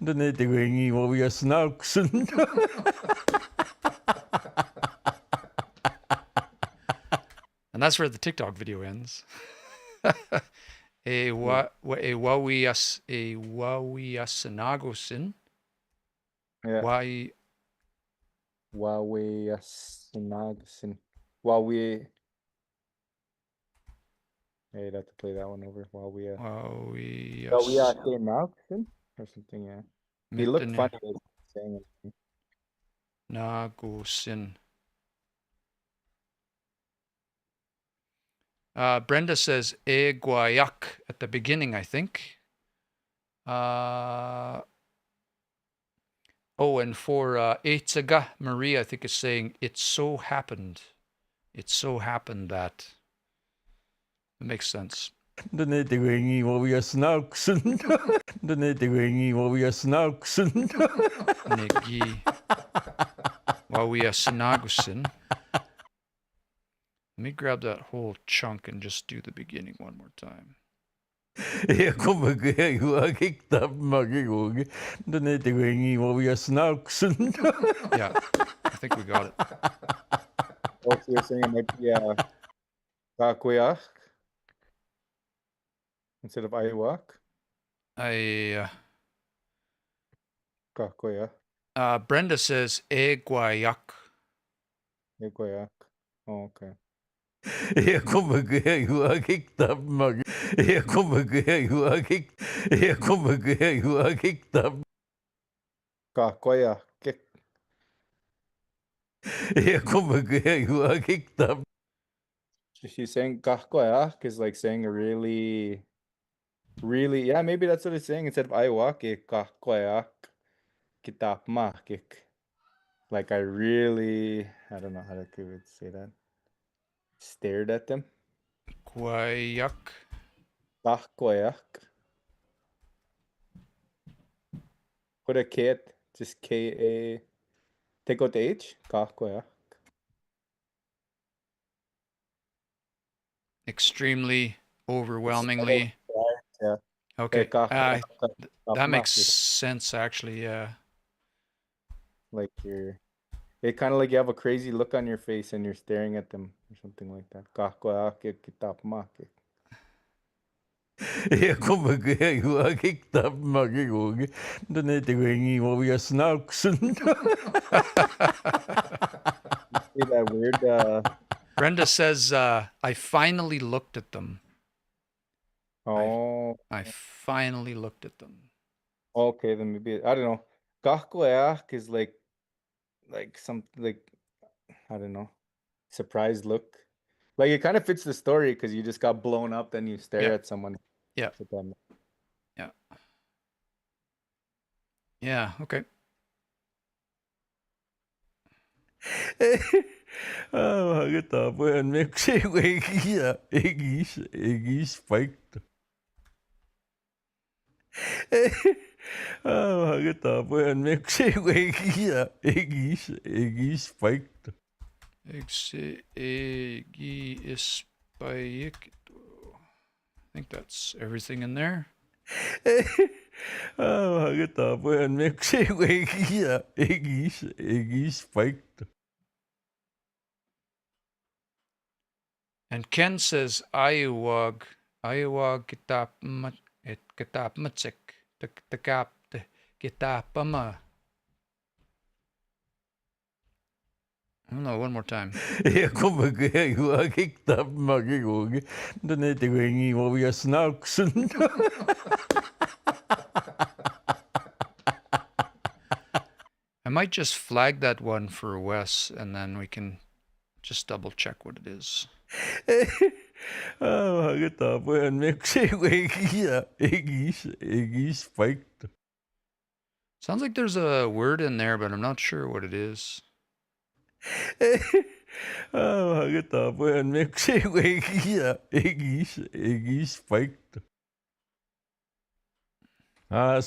Donate going what we are snarks. And that's where the TikTok video ends. A wawiasanagosin. Yeah. Why Wawe Asinagsin. Wawe. Hey, you'd have to play that one over. Wawe Asinagsin or something, yeah. He looked funny saying it. Nagosin. Brenda says e guayak at the beginning, I think. And for Eitzaga, Marie, I think is saying, it so happened. It so happened that. It makes sense. Donate going what we are snarks. Donate going what we are snarks. Negi Wawiasanagusin. Let me grab that whole chunk and just do the beginning one more time. Como que tapma que goge. Donate going what we are snarks. Yeah, I think we got it. Also, you're saying it might be Kakuyak instead of Aiwak? Kakuyak. Brenda says e guayak. Iguayak. Oh, okay. Como que tapma. Como que tapma. Kakuyak. Como que tapma. She's saying Kakuyak is like saying a really, yeah, maybe that's what it's saying instead of Aiwak. Kakuyak. Kitapma. Like I don't know how to say that. Stared at them. Guayak. Kakuyak. Put a K at just K-A. Take out the H. Kakuyak. Extremely, overwhelmingly. Yeah. Okay. That Kakuyak. makes sense, actually. Yeah. Like it kind of like you have a crazy look on your face and you're staring at them or something like that. Kakuyak kitapma. Como que tapma que goge. Donate going what we are snarks. See that weird Brenda says, I finally looked at them. Oh. I finally looked at them. Okay, then maybe I don't know. Kakuyak is like some like I don't know. Surprised look. Like it kind of fits the story because you just got blown up, then you stare at someone. Yeah. Yeah. Yeah, okay. Hageta pueden mexi wegia egis spiked. Hageta pueden mexi wegia egis spiked. Egi spiked. I think that's everything in there. Hageta pueden mexi wegia egis spiked. And Ken says, Iowag kitapmatsik, takapte kitapama. I don't know, one more time. Como que kitapma que goge. Donate going what we are snarks. I might just flag that one for Wes, and then we can just double check what it is. Hageta pueden mexi wegia egis spiked. Sounds like there's a word in there, but I'm not sure what it is. Hakatapojan miksi egis paikto.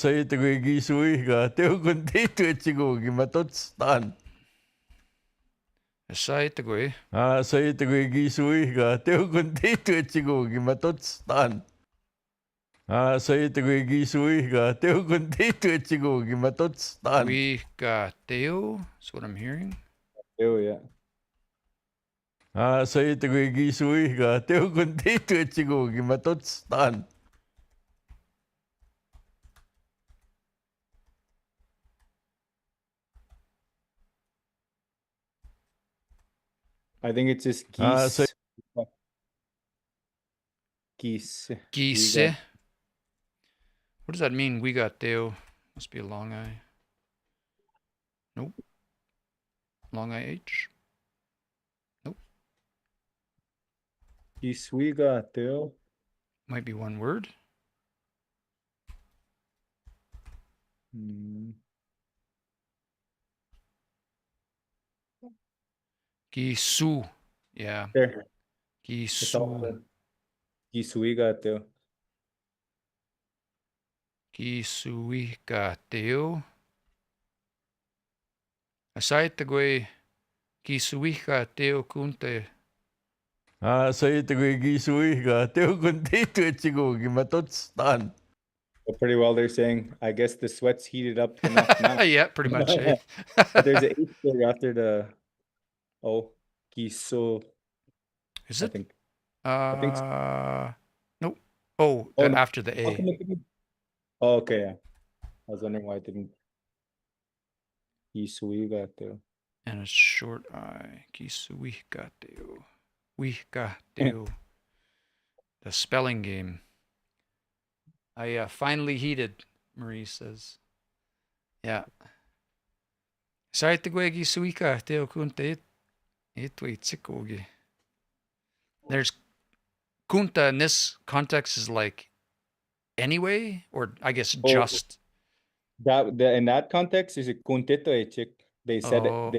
Saita ko egis uiga teo kun teitu etsikugi ma totstaan. Saita ko eh. Saita ko egis uiga teo kun teitu etsikugi ma totstaan. Saita ko egis uiga teo kun teitu etsikugi ma totstaan. We got Deo. That's what I'm hearing. Oh yeah. Saita ko egis uiga teo kun teitu etsikugi ma totstaan. I think it's just geese. Geese. Geese. We got- What does that mean? We got Deo. Must be a long I. Nope. Long I H. Nope. Geese we got Theo. Might be one word. Hmm. Gisu. Yeah. There. It's all Gisu. good. Geese we got Theo. Gisui got Deo. Asaita gwe Gisui got Deo kunte. Saita ko egis uiga teo kun teitu etsikugi ma totstaan. So pretty well they're saying, I guess the sweat's heated up enough now. Yeah, pretty much. Eh? But there's an H there after the O. Giso. Is I it? think. I think so. Nope. Oh, Oh, no. after the How A. come it didn't- Oh, okay, yeah. I was wondering why it didn't. Gisu got there. And a short I. Gisui got Deo. We got Deo. The spelling game. I finally heated, Marie says. Yeah. Saita gwe Gisui got Deo kunte itwitsikogi. There's kunta in this context is like anyway, or I guess Oh, just. in that context is a kuntito chick. They said Oh.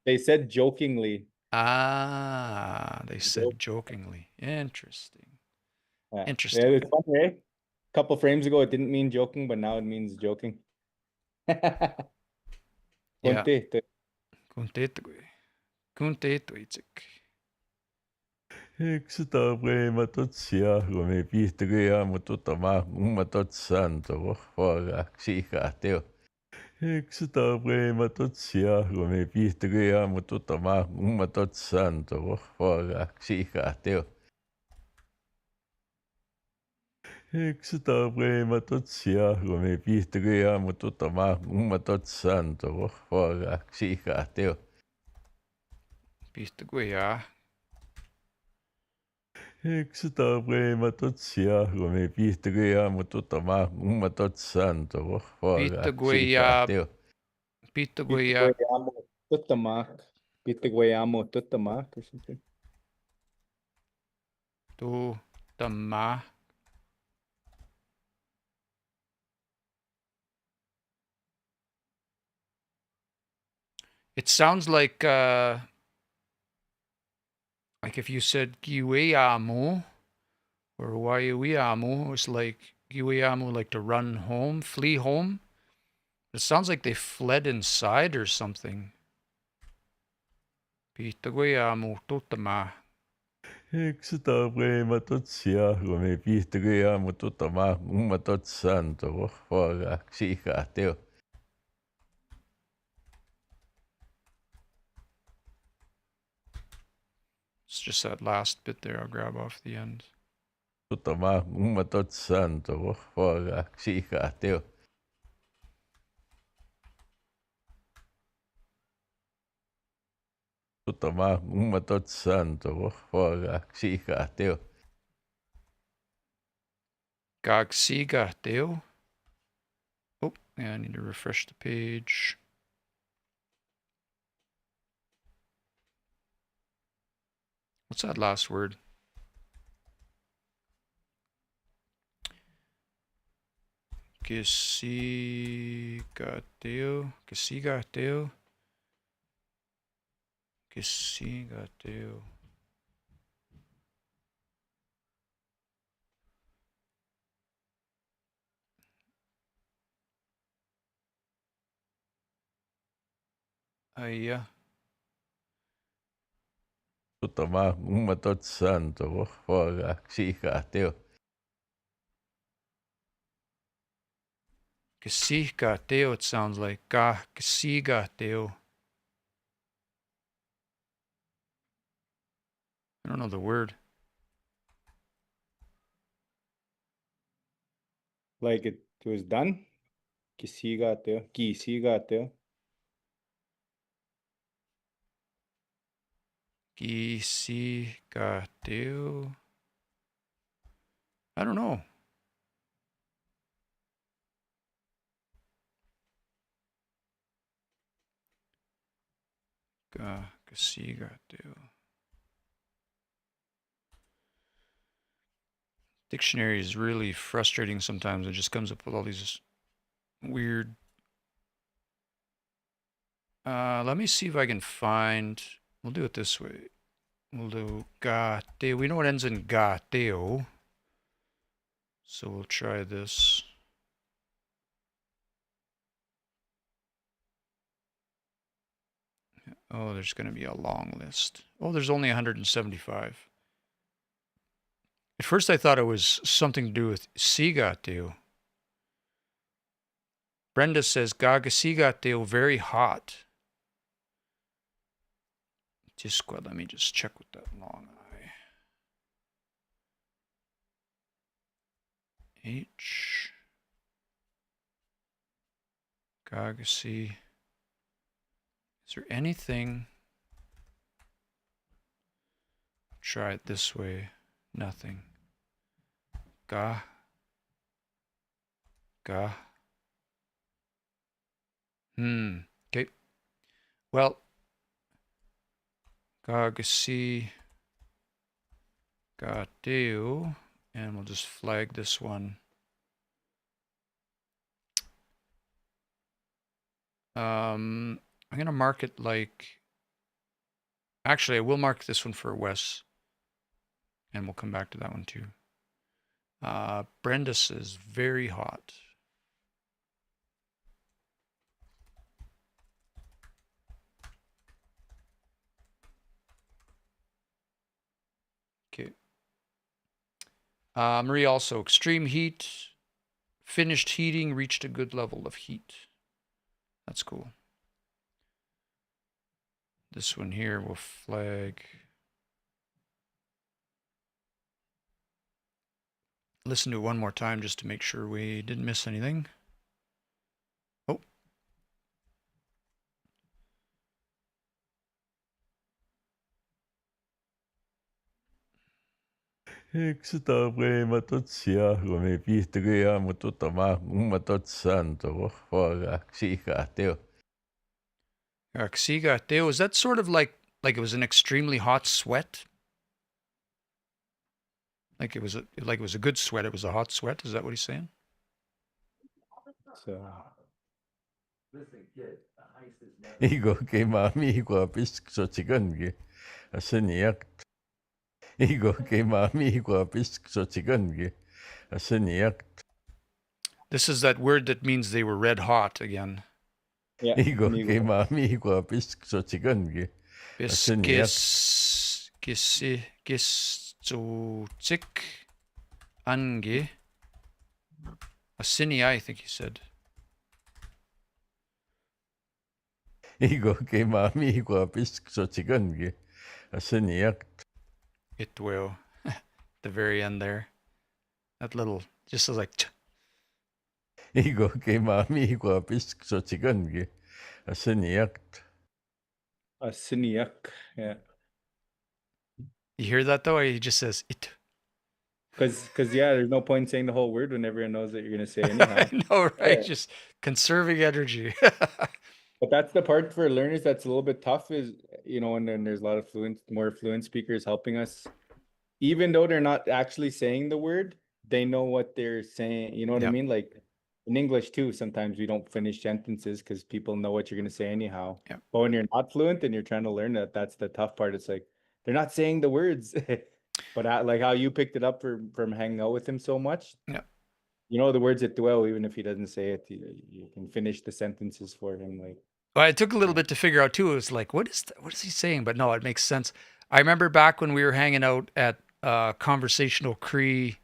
they said jokingly. They said jokingly. Interesting. Yeah. Interesting. Yeah, it's funny, eh? A couple frames ago, it didn't mean joking, but now it means joking. Yeah. Kuntito. Kunteetwitsik. Eks ta preema totsia, kun me pihtigi ja mutta ma totsan to vaga siga teo. Eks ta preema totsia, kun me pihtigi ja mutta ma totsan to vaga siga teo. Eks ta preema totsia, kun me pihtigi ja mutta ma totsan to vaga siga teo. Pihtaguya. Eks ta preema totsia, kun me pihtigi ja mutta ma totsan to vaga siga teo. Pihtaguya. Pitaguayamo tutamak. Pitaguayamo tutamak or something. Tu tama. It sounds like if you said giweamu or waiuiamu, it's like giweamu, like to run home, flee home. It sounds like they fled inside or something. Pihtaguyamu tutama. Eks ta preema totsia, kun me pihtigi ja mutta ma totsan to vaga siga teo. It's just that last bit there. I'll grab off the end. Mutta ma totsan to vaga siga teo. Mutta ma totsan to vaga siga teo. Gagsiga deo. Oh, yeah, I need to refresh the page. What's that last word? Gisiga deo. Gisiga deo. Kisigateo. Aya. Tutama ummatot santo hoga xigateo. Kisigateo, it sounds like. Kisigateo. I don't know the word. Like it was done. Kisigateo. Kisigateo. Kisigateo. I don't know. Kisigateo. Dictionary is really frustrating sometimes. It just comes up with all these weird. Let me see if I can find. We'll do it this way. We'll do gateo. We know it ends in gateo. So we'll try this. Oh, there's going to be a long list. Oh, there's only 175. At first I thought it was something to do with sigateo. Brenda says gagasigateo, very hot. Let me just check with that long I. H. Gagasi. Is there anything? Try it this way. Nothing. Ga. Okay. Well, Gagasi Gateo, and we'll just flag this one. I'm gonna mark it like. Actually, I will mark this one for Wes, and we'll come back to that one too. Brenda says very hot. Okay. Marie also, extreme heat, finished heating, reached a good level of heat. That's cool. This one here will flag. Listen to it one more time just to make sure we didn't miss anything. Oh. Extave matotsia, come pihtugia mututama ummatot santo hoga xigateo. Xigateo, is that sort of like it was an extremely hot sweat? Like it was a good sweat. It was a hot sweat. Is that what he's saying? So Igo ke mami ko pisk so chigangi. Aseniak. Igo ke mami ko pisk so chigangi. Aseniak. This is that word that means they were red hot again. yeah. Igo ke Migo. mami ko pisk so chigangi. Gistotik ange. Asini, I think he said. Igo ke mami ko pisk so chigangi. Aseniak. It will. The very end there. That little, just like. Igo ke mami ko pisk so chigangi. Aseniak. Asiniak. Yeah. You hear that though? He just says it. Because yeah, there's no point in saying the whole word when everyone knows that you're gonna say anyhow. I know, right? Yeah. Just conserving energy. But that's the part for learners that's a little bit tough is, and then there's a lot of more fluent speakers helping us. Even though they're not actually saying the word, they know what they're saying. You know what I Yep. mean? Like in English too, sometimes we don't finish sentences because people know what you're gonna say anyhow. Yeah. But when you're not fluent and you're trying to learn that, that's the tough part. It's like they're not saying the words. But like how you picked it up from hanging out with him so much, Yeah. you know the words it well, even if he doesn't say it, you can finish the sentences for him. Like, Well, it took a little bit to figure out too. It was like, what is he saying? But no, it makes sense. I remember back when we were hanging out at Conversational Cree,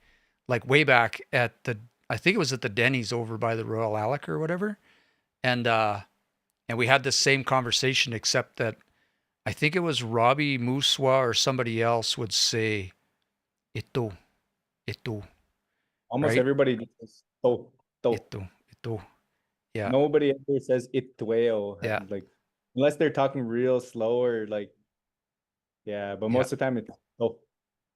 like way back at I think it was at the Denny's over by the Royal Alec or whatever, and we had this same conversation, except that I think it was Robbie Muswa or somebody else would say, "Ito, ito," almost right? everybody just says to. Ito, ito. Yeah, Nobody ever says itueo, yeah, like unless they're talking real slow or like, yeah. But yeah, most of the time it's to.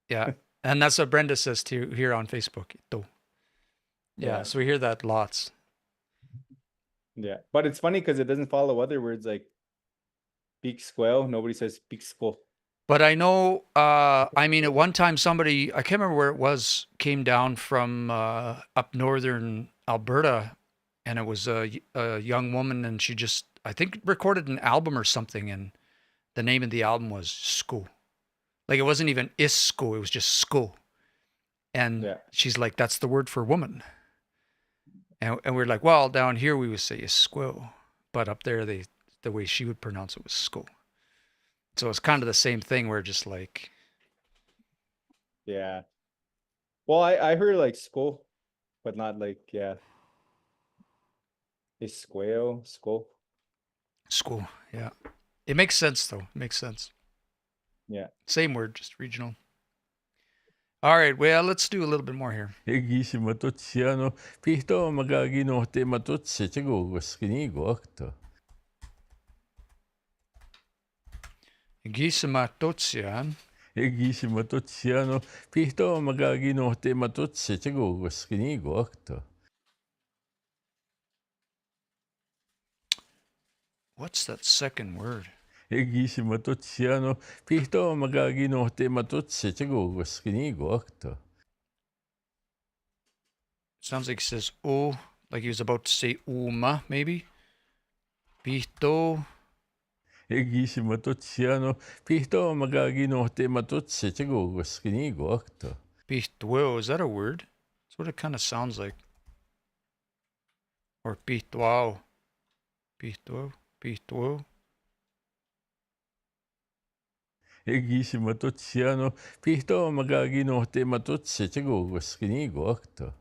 yeah. And that's what Brenda says to here on Facebook. Ito. Yeah, Yeah, so we hear that lots. yeah. But it's funny because it doesn't follow other words like peak squel. Nobody says peak squel. But I know, I mean, at one time somebody, I can't remember where it was, came down from up northern Alberta, and it was a young woman, and she just, I think, recorded an album or something, and the name of the album was Sko. Like it wasn't even Isko, it was just Sko. And Yeah, she's like, that's the word for woman. And we're like, well, down here we would say Isko, but up there the way she would pronounce it was Sko. So it's kind of the same thing. Where just like yeah. Well, I heard like squel, but not like, yeah. Is squel squel? Sko, yeah. It makes sense though. It makes sense. Yeah. Same word, just regional. All right, well, let's do a little bit more here. Egisi matutsiano, pihto magagino te matutsi chigo guskinigo akto. Gisima Totsian. Egisi matutsiano, pihto magagino te matutsi chigo guskinigo akto. What's that second word? Egisi matutsiano, pihto magagino te matutsi chigo guskinigo akto. Sounds like he says oh, like he was about to say uma, maybe. Pito. Egisi matutsiano, pihto magagino te matutsi chigo guskinigo akto. Pituo, is that a word? That's what it kind of sounds like. Or pituao. Pituo. Pituo. Egisi matutsiano, pihto magagino te matutsi chigo guskinigo akto.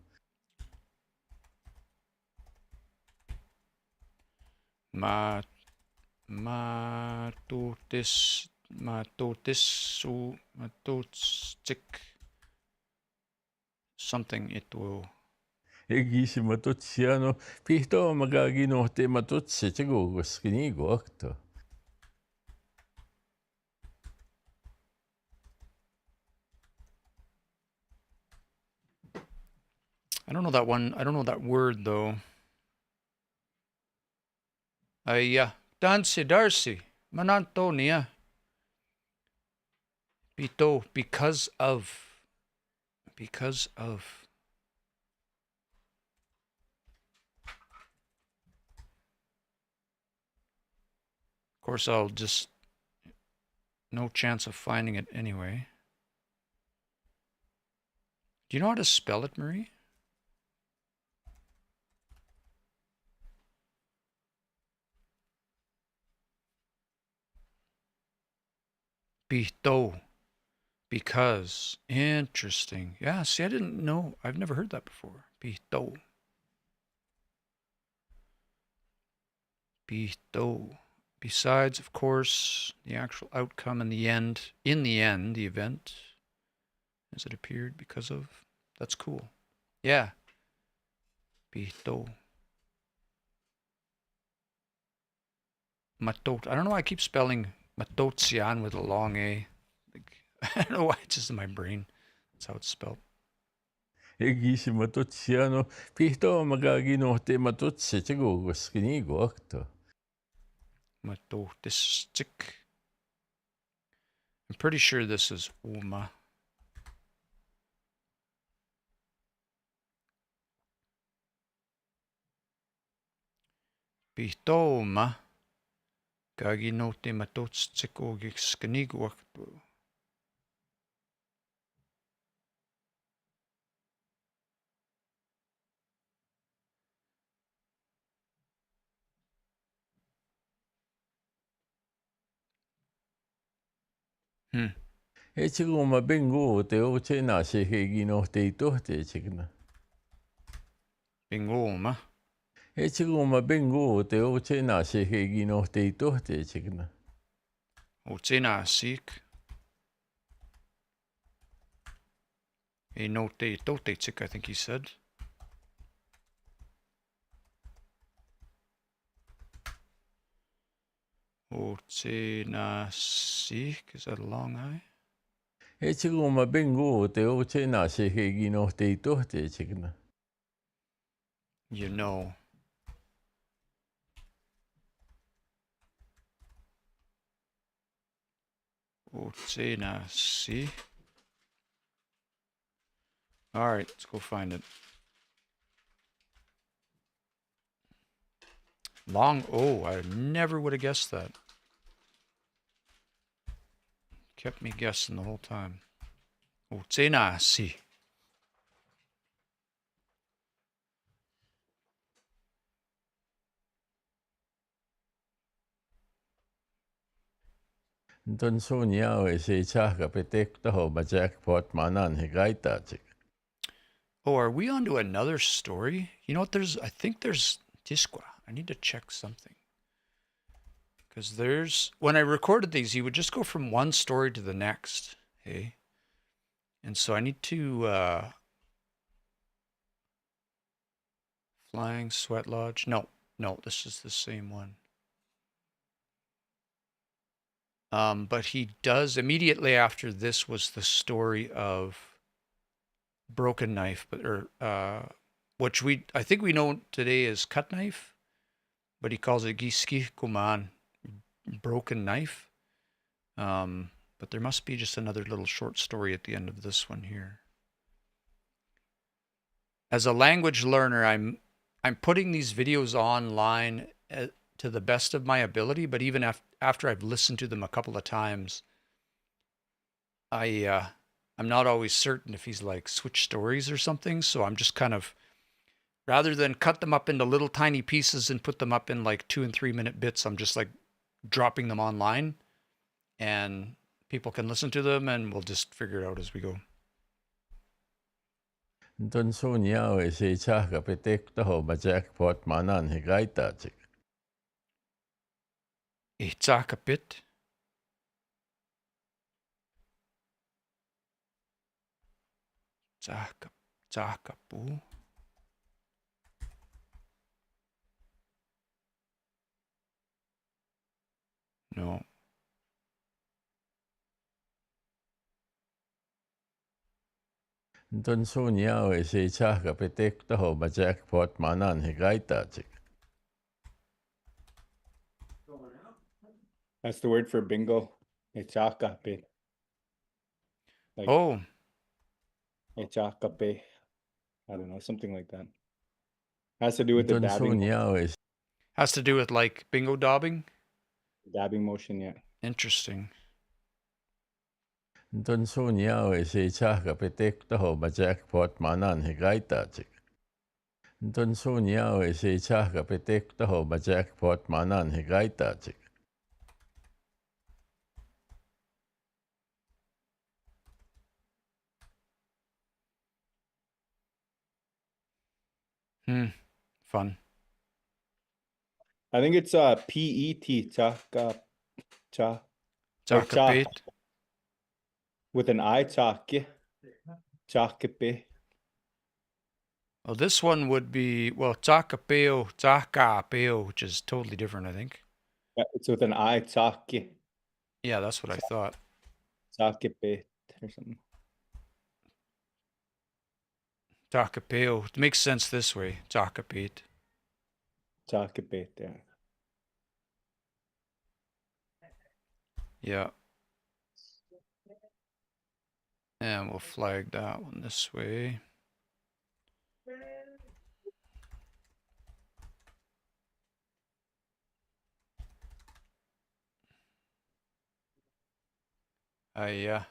Matotistic. Something it will. Egisi matutsiano, pihto magagino te matutsi chigo guskinigo akto. I don't know that one. I don't know that word though. Dancy Darcy. Manantonia. Pito. Because of. Because of. Of course, I'll just. No chance of finding it anyway. Do you know how to spell it, Marie? Pito. Because. Interesting. Yeah, see, I didn't know. I've never heard that before. Pito. Pito. Besides, of course, the actual outcome in the end, the event, as it appeared because of, that's cool. Yeah. Pito. Matot. I don't know why I keep spelling Matotsian with a long A. Like, I don't know why, it's just in my brain. That's how it's spelled. Egisi matutsiano, pihto magagino te matutsi chigo guskinigo akto. Matotistic. I'm pretty sure this is Uma. Pitoma. Kagi no te matots tsiko giskaniguaktu. E chiku ma bengo te o te nā se he gino te ito te chikina. Bingoma. E chiku ma bengo te o te nā se he gino te ito te chikina. O tēnā sik. E no te tote tik, I think he said. O tēnā sik. Is that a long I? E chiku ma bengo te o te nā se he gino te ito te chikina. You know. O tēnā si. All right, let's go find it. Long O. I never would have guessed that. Kept me guessing the whole time. O tēnā si. Don so niao e se chaka pe tekta ho ma jackpot manan he gaita chik. Oh, are we on to another story? You know what? I think there's Tisqua. I need to check something. Because when I recorded these, he would just go from one story to the next. Hey. And so I need to, Flying Sweatlodge. No, this is the same one. But he does, immediately after this was the story of Broken Knife, which I think we know today as Cut Knife, but he calls it Giski Kuman, Broken Knife. But there must be just another little short story at the end of this one here. As a language learner, I'm putting these videos online to the best of my ability, but even after I've listened to them a couple of times, I'm not always certain if he's like switch stories or something. So I'm just kind of, rather than cut them up into little tiny pieces and put them up in like 2 and 3 minute bits, I'm just like dropping them online, and people can listen to them, and we'll just figure it out as we go. Don so niao e se chaka pe tekta ho ma jackpot manan he gaita chik. E taka pit. Taka pu. No. Don so niao e se chaka pe tekta ho ma jackpot manan he gaita chik. That's the word for bingo. Echakape. Like, Oh, echakape. I don't know, something like that. Has to do with the Don so niao e has to do with like bingo dabbing. dabbing motion, yeah. Interesting. Don so niao e se chaka pe tekta ho ma jackpot manan he gaita chik. Don so niao e se chaka pe tekta ho ma jackpot manan he gaita chik. Fun. I think it's PET, chaka, cha, or cha, Taka pit. with an I, chake, chakape. Well, this one would be, well, taka peo, which is totally different, I think. Yeah, it's with an I, chake, Yeah, that's what I thought. chakape, or something. Taka peo. It makes sense this way. Taka pit. Chakape, yeah. Yeah. And we'll flag that one this way. Yeah.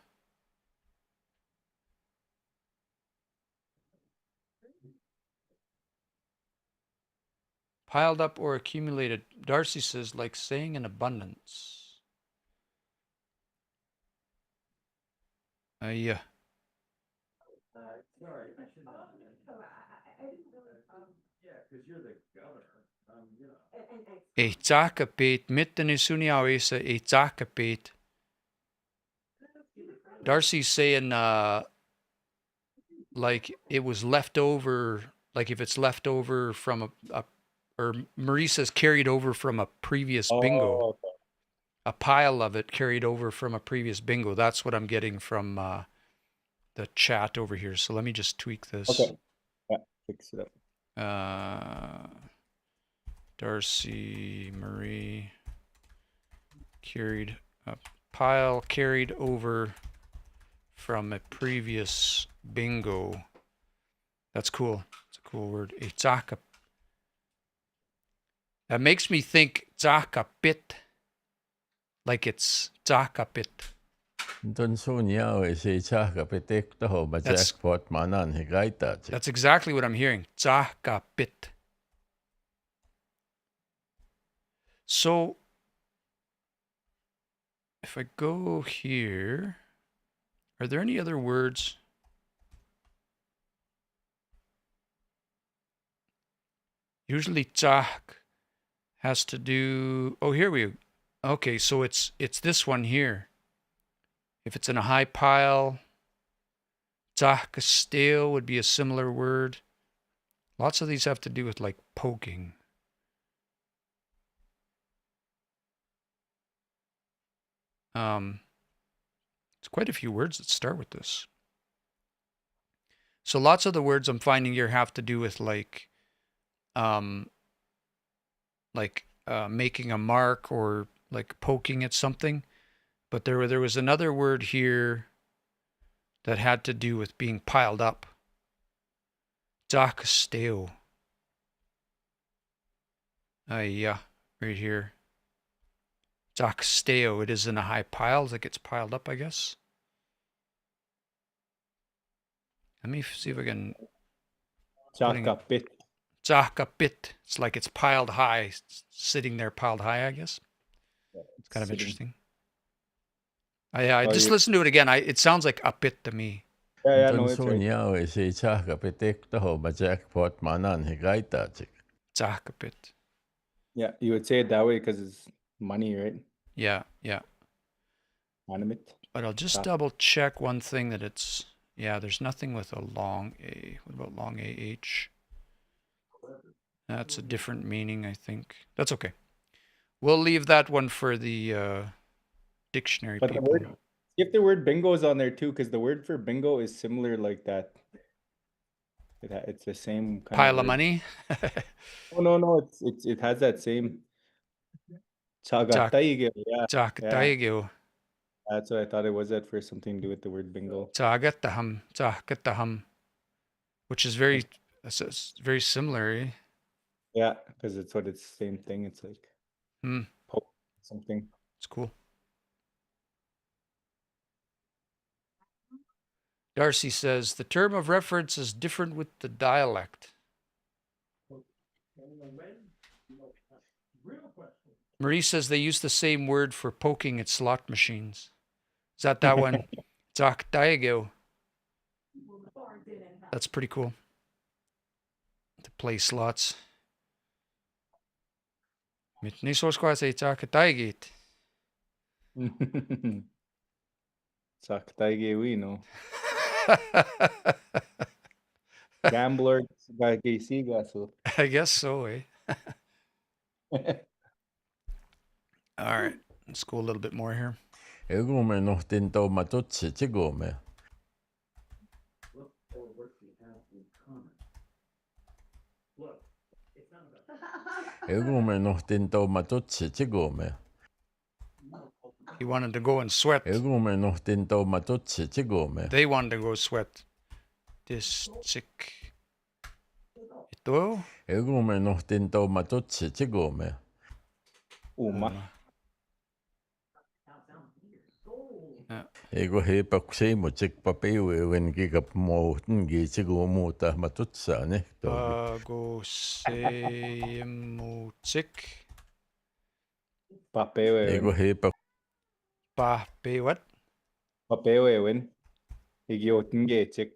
Piled up or accumulated. Darcy says, like saying in abundance. Yeah. E tsakapit, mitteni suniawisa e tsakapit. Darcy's saying, like it was left over, like if it's left over from or Marie says carried over from a previous bingo. Oh, okay. A pile of it carried over from a previous bingo. That's what I'm getting from the chat over here. So let me just tweak this. Okay. Yeah, fix it up. Darcy, Marie, carried a pile carried over from a previous bingo. That's cool. It's a cool word. Itzaka. That makes me think tsakapit, like it's tsakapit. That's That's exactly what I'm hearing. Tsakapit. So if I go here, are there any other words? Usually tsak has to do, oh, here we go. Okay, so it's this one here. If it's in a high pile, tsakasteo would be a similar word. Lots of these have to do with like poking. It's quite a few words that start with this. So lots of the words I'm finding here have to do with like making a mark or like poking at something. But there was another word here that had to do with being piled up. Tsakasteo. Yeah, right here. Tsakasteo. It is in a high pile that gets piled up, I guess. Let me see if I can. Tsakapit. Tsakapit. It's like it's piled high, it's sitting there piled high, I guess. It's kind of interesting. I just listened to it again. It sounds like a pit to me. Yeah, no, it's right. Tsakapit. Yeah, you would say it that way because it's money, right? Yeah. Animate. But I'll just double check one thing that it's, yeah, there's nothing with a long A. What about long AH? That's a different meaning, I think. That's okay. We'll leave that one for the dictionary But people. If the word bingo is on there too, because the word for bingo is similar like that. It's the same kind pile of money. Oh no, it has that same Chagataige. Yeah. That's what I thought it was at first, something to do with the word bingo. Chagataham, which is very similar. Eh? Yeah, because it's same thing. It's like something. It's cool. Darcy says the term of reference is different with the dialect. Marie says they use the same word for poking at slot machines. Is that one? Zakdaigeo. That's pretty cool. To play slots. Mitni soskoase zakdaigit. Zakdaige we know. Gambler I guess so, eh? All right. Let's go a little bit more here. He wanted to go and sweat. They wanted to go sweat. This chick. Ito? Uma. Yeah. Ego he paksimo chik papewe when gigap mo ngi chigo mo ta matutsa ne togi. Pagosemutik. Ego Papewewin. he Pape what? Papewewin. Igiotngechik.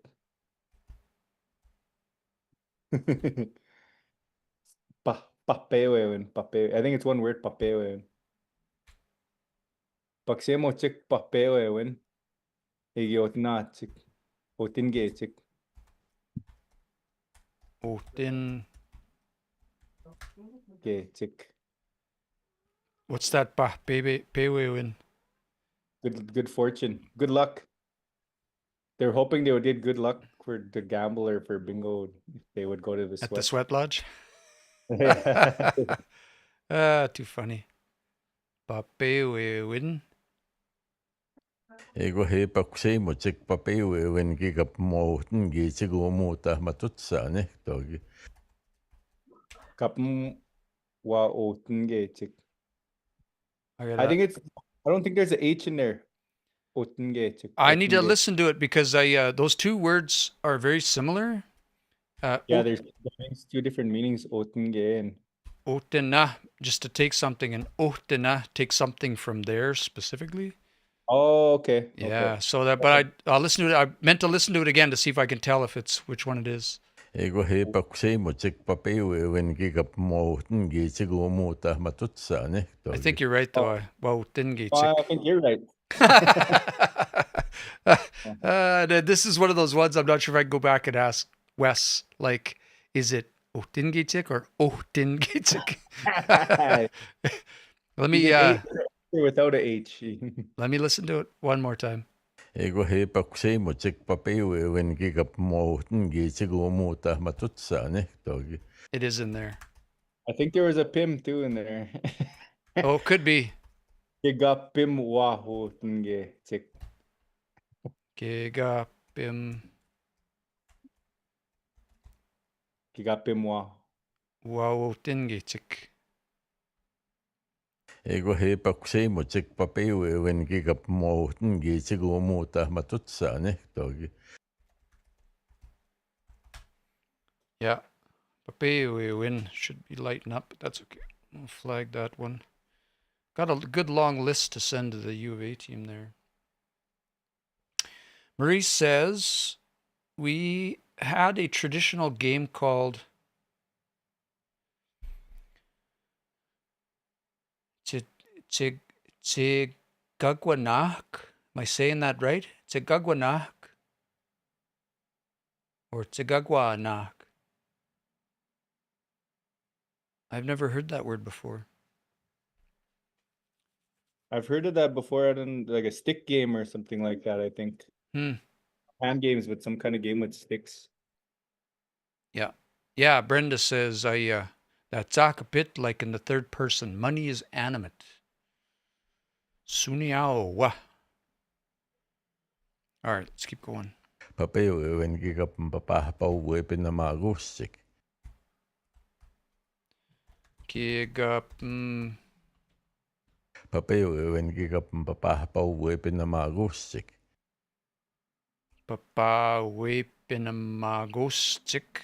Papewewin. Pape. I think it's one word, papewewin. Paksemo-chik papewewin. Igiotnachik. Otngechik. Otin. Gechik. What's that? Pewewin. Good fortune. Good luck. They're hoping they did good luck for the gambler for bingo if they would go to the At the sweat. Sweat Lodge. Yeah. Too funny. Papewewin. Ego he paksimo chik papewe when gigap mo ngi chigo mo ta matutsa ne togi. Kapm wa otngechik. I I think it's. I don't think there's an H in there. Otngechik. need to Otngechik. listen to it because I those two words are very similar. Yeah, there's two different meanings. Otnge and Otena, just to take something, and otena, take something from there specifically. oh, okay. Yeah, Okay. so that, but I'll listen to it. I meant to listen to it again to see if I can tell if it's which one it is. Ego he paksimo chik papewe when gigap mo ngi chigo mo ta matutsa ne togi. I think you're right though. Well, didn't get sick. I think you're right. This is one of those ones I'm not sure if I can go back and ask Wes, like, is it Otingitik or Otingitik? Let me without a H. let me listen to it one more time. Ego he paksimo chik papewe when gigap mo ngi chigo mo ta matutsa ne togi. It is in there. I think there was a Pim too in there. Oh, could be. Giga Pim Wahoo Nge Chik. Giga Bim Giga Pim Wah. Wow Tingitik. Ego he paksimo chik papewe when gigap mo ngi chigo mo ta matutsa ne togi. Yeah. Pape we win should be lighten up, but that's okay. I'll flag that one. Got a good long list to send to the U of A team there. Marie says we had a traditional game called Tigagwanak. Am I saying that right? Tigagwanak or Tigagwanak. I've never heard that word before. I've heard of that before in like a stick game or something like that, I think. Hand games with some kind of game with sticks. Yeah. Yeah, Brenda says that's a bit like in the third person. Money is animate. Suniao. All right, let's keep going. Papewe when gigap papahapawe pinamagusik. Gigap Papewe when gigap papahapawe pinamagusik. Papa Wepinamagostik.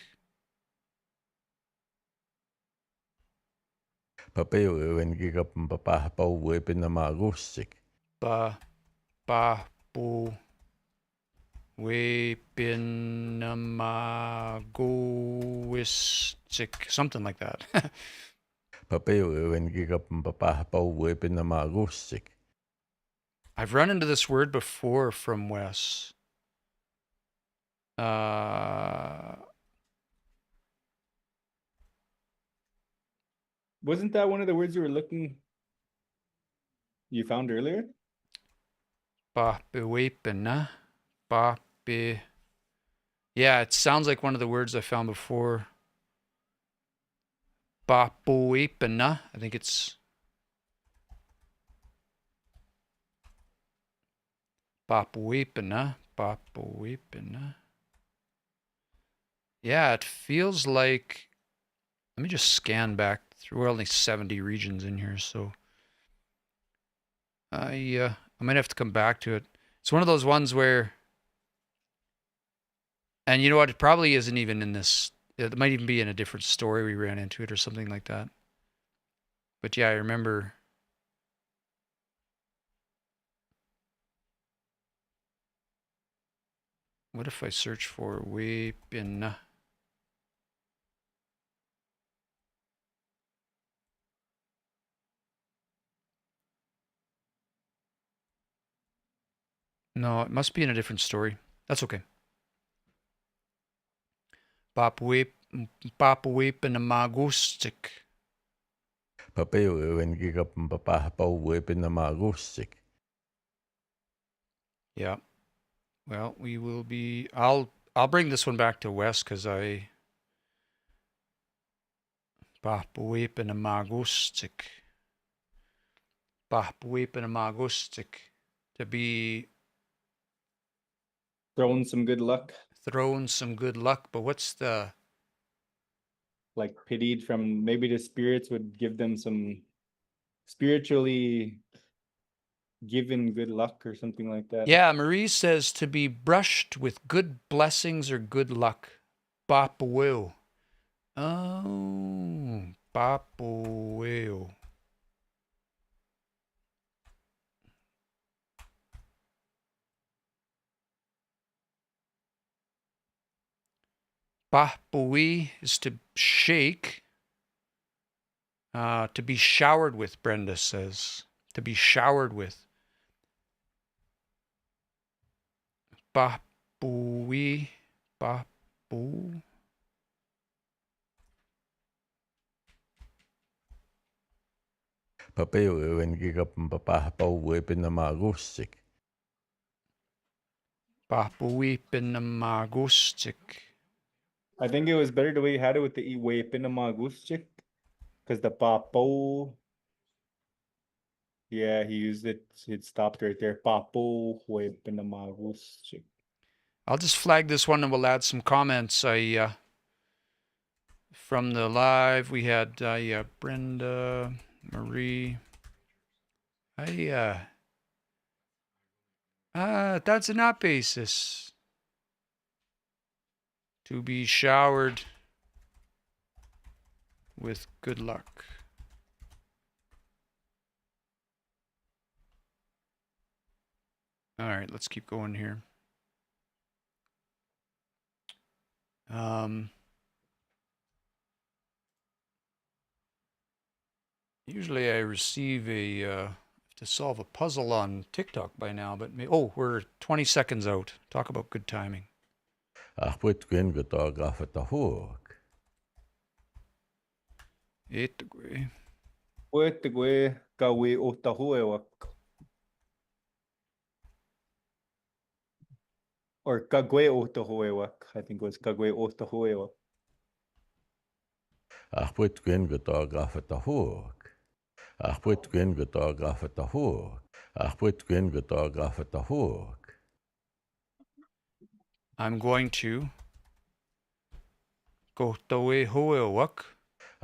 Papewe when gigap papahapawe pinamagusik. Papu Wepinamagoistik. Something like that. Papewe when gigap papahapawe pinamagusik. I've run into this word before from Wes. Wasn't that one of the words you found earlier? Papewepina. Pape. Yeah, it sounds like one of the words I found before. Papewepina. I think it's Papewepina. Papewepina. Yeah, it feels like. Let me just scan back through. We're only 70 regions in here, so I might have to come back to it. It's one of those ones where, and you know what? It probably isn't even in this. It might even be in a different story we ran into it or something like that. But yeah, I remember. What if I search for weapon? No, it must be in a different story. That's okay. Papa weapon a magustic. Papeo when gigap papahpaw weapon na magusik. Yeah. Well, we will be. I'll bring this one back to West because I. Papa weapon a magustic. Papa weapon a magustic. To be Throwing some good luck, thrown some good luck, but what's the like pitied from maybe the spirits would give them some spiritually given good luck or something like that. Yeah, Marie says to be brushed with good blessings or good luck. Papaweo. Oh, papaweo. Papawi is to shake. To be showered with, Brenda says. To be showered with. Papawi. Papu. Papeo when gigap papahpaw weapon na magusik. Papawi pinamagustik. I think it was better the way you had it with the way pinamagustik, because the papo. Yeah, he used it. It stopped right there. Papo way pinamagustik. I'll just flag this one and we'll add some comments. From the live, we had Brenda, Marie. That's an up basis. To be showered with good luck. All right, let's keep going here. Usually I receive to solve a puzzle on TikTok by now, but we're 20 seconds out. Talk about good timing. Ahput gwen gotog afat a hook. Etagwe. Oetegwe kawe otahuewak. Or kagwe otahuewak. I think it was kagwe otahuewak. Ahput gwen gotog afat a hook. Ahput gwen gotog afat a hook. Ahput gwen gotog afat a hook. I'm going to go tawe hoewak.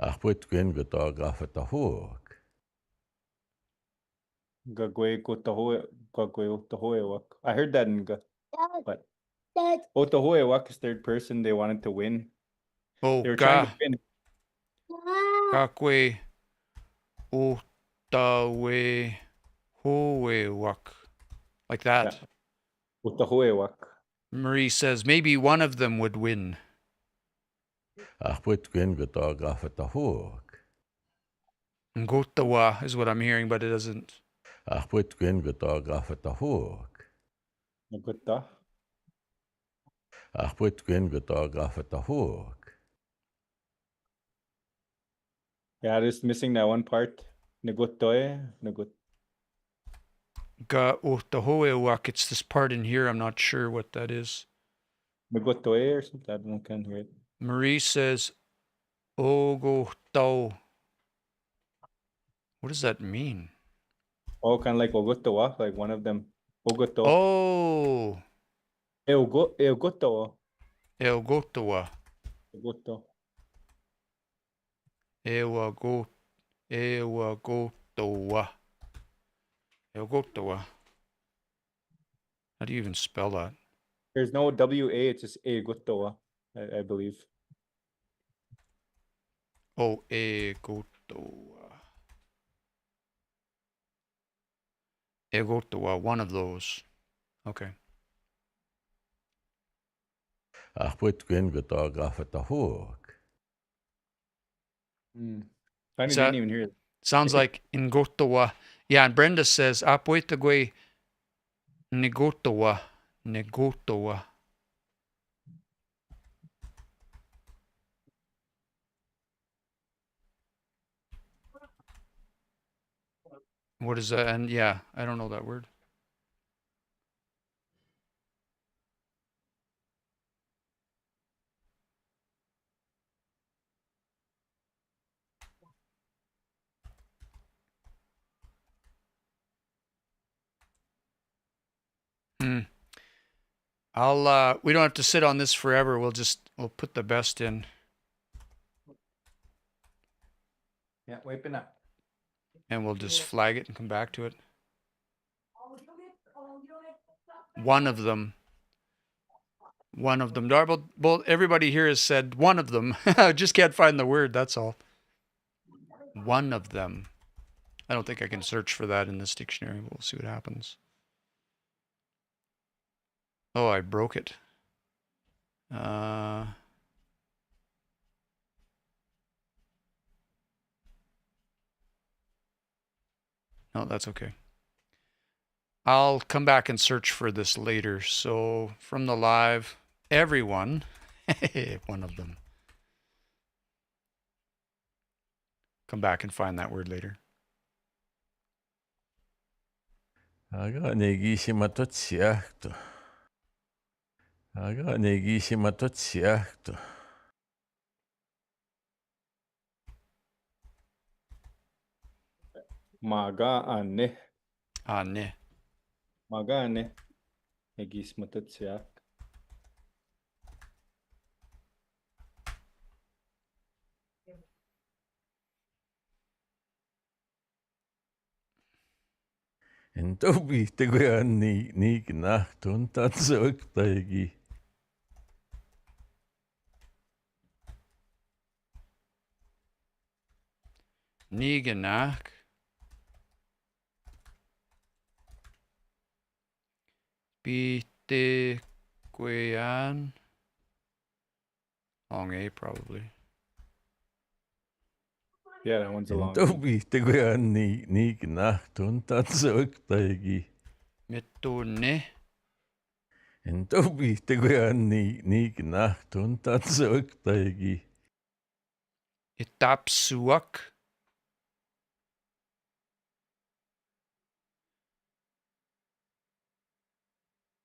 Ahput gwen gotog afat a hook. Gagwe otahuewak. I heard that in but otahuewak is third person. They wanted to win. They were trying to win. Kakwe otawe hoewak. Like that. Yeah. Otahuewak. Marie says maybe one of them would win. Ahput gwen gotog afat a hook. Ngotawa is what I'm hearing, but it doesn't. Ahput gwen gotog afat a hook. Nagutta. Ahput gwen gotog afat a hook. Yeah, just missing that one part. Nagutoe. Nagut. Ga otahoewak. It's this part in here. I'm not sure what that is. Nagutoe or something. I don't can't hear it. Marie says, Ogo tau. What does that mean? Oh, kind of like Ogotoa, like one of them. Ogoto. Oh, Eogotoa. Eogotawa. Ogoto. Ewagotawa. Eogotawa. How do you even spell that? There's no W-A, it's just A Gutoa, I believe. Oh, Egotoa. Egotoa, one of those. Okay. Put Gwen got dog off at the hook. I Is didn't that even hear it. sounds like Ngotoa? Yeah, and Brenda says Apoitagwe Negotoa. Negotoa. What is that? And yeah, I don't know that word. We don't have to sit on this forever. We'll put the best in. Yeah, wiping up. And we'll just flag it and come back to it. One of them. One of them. Well, everybody here has said one of them. I just can't find the word, that's all. One of them. I don't think I can search for that in this dictionary. We'll see what happens. Oh, I broke it. No, that's okay. I'll come back and search for this later. So from the live, everyone, one of them. Come back and find that word later. Aga negishima totsiachto. Aga negishima totsiachto. Maga-ane. Ane. Maga-ane. Negis matatsiak. En tobi te goe ni nachtun tatsook taigi. Niganach. Bite Guyan. Long A, probably. Yeah, that one's a En long tobi te goe ni nachtun tatsook taigi. Mitune. En tobi te goe ni nachtun tatsook taigi. Itapsuak.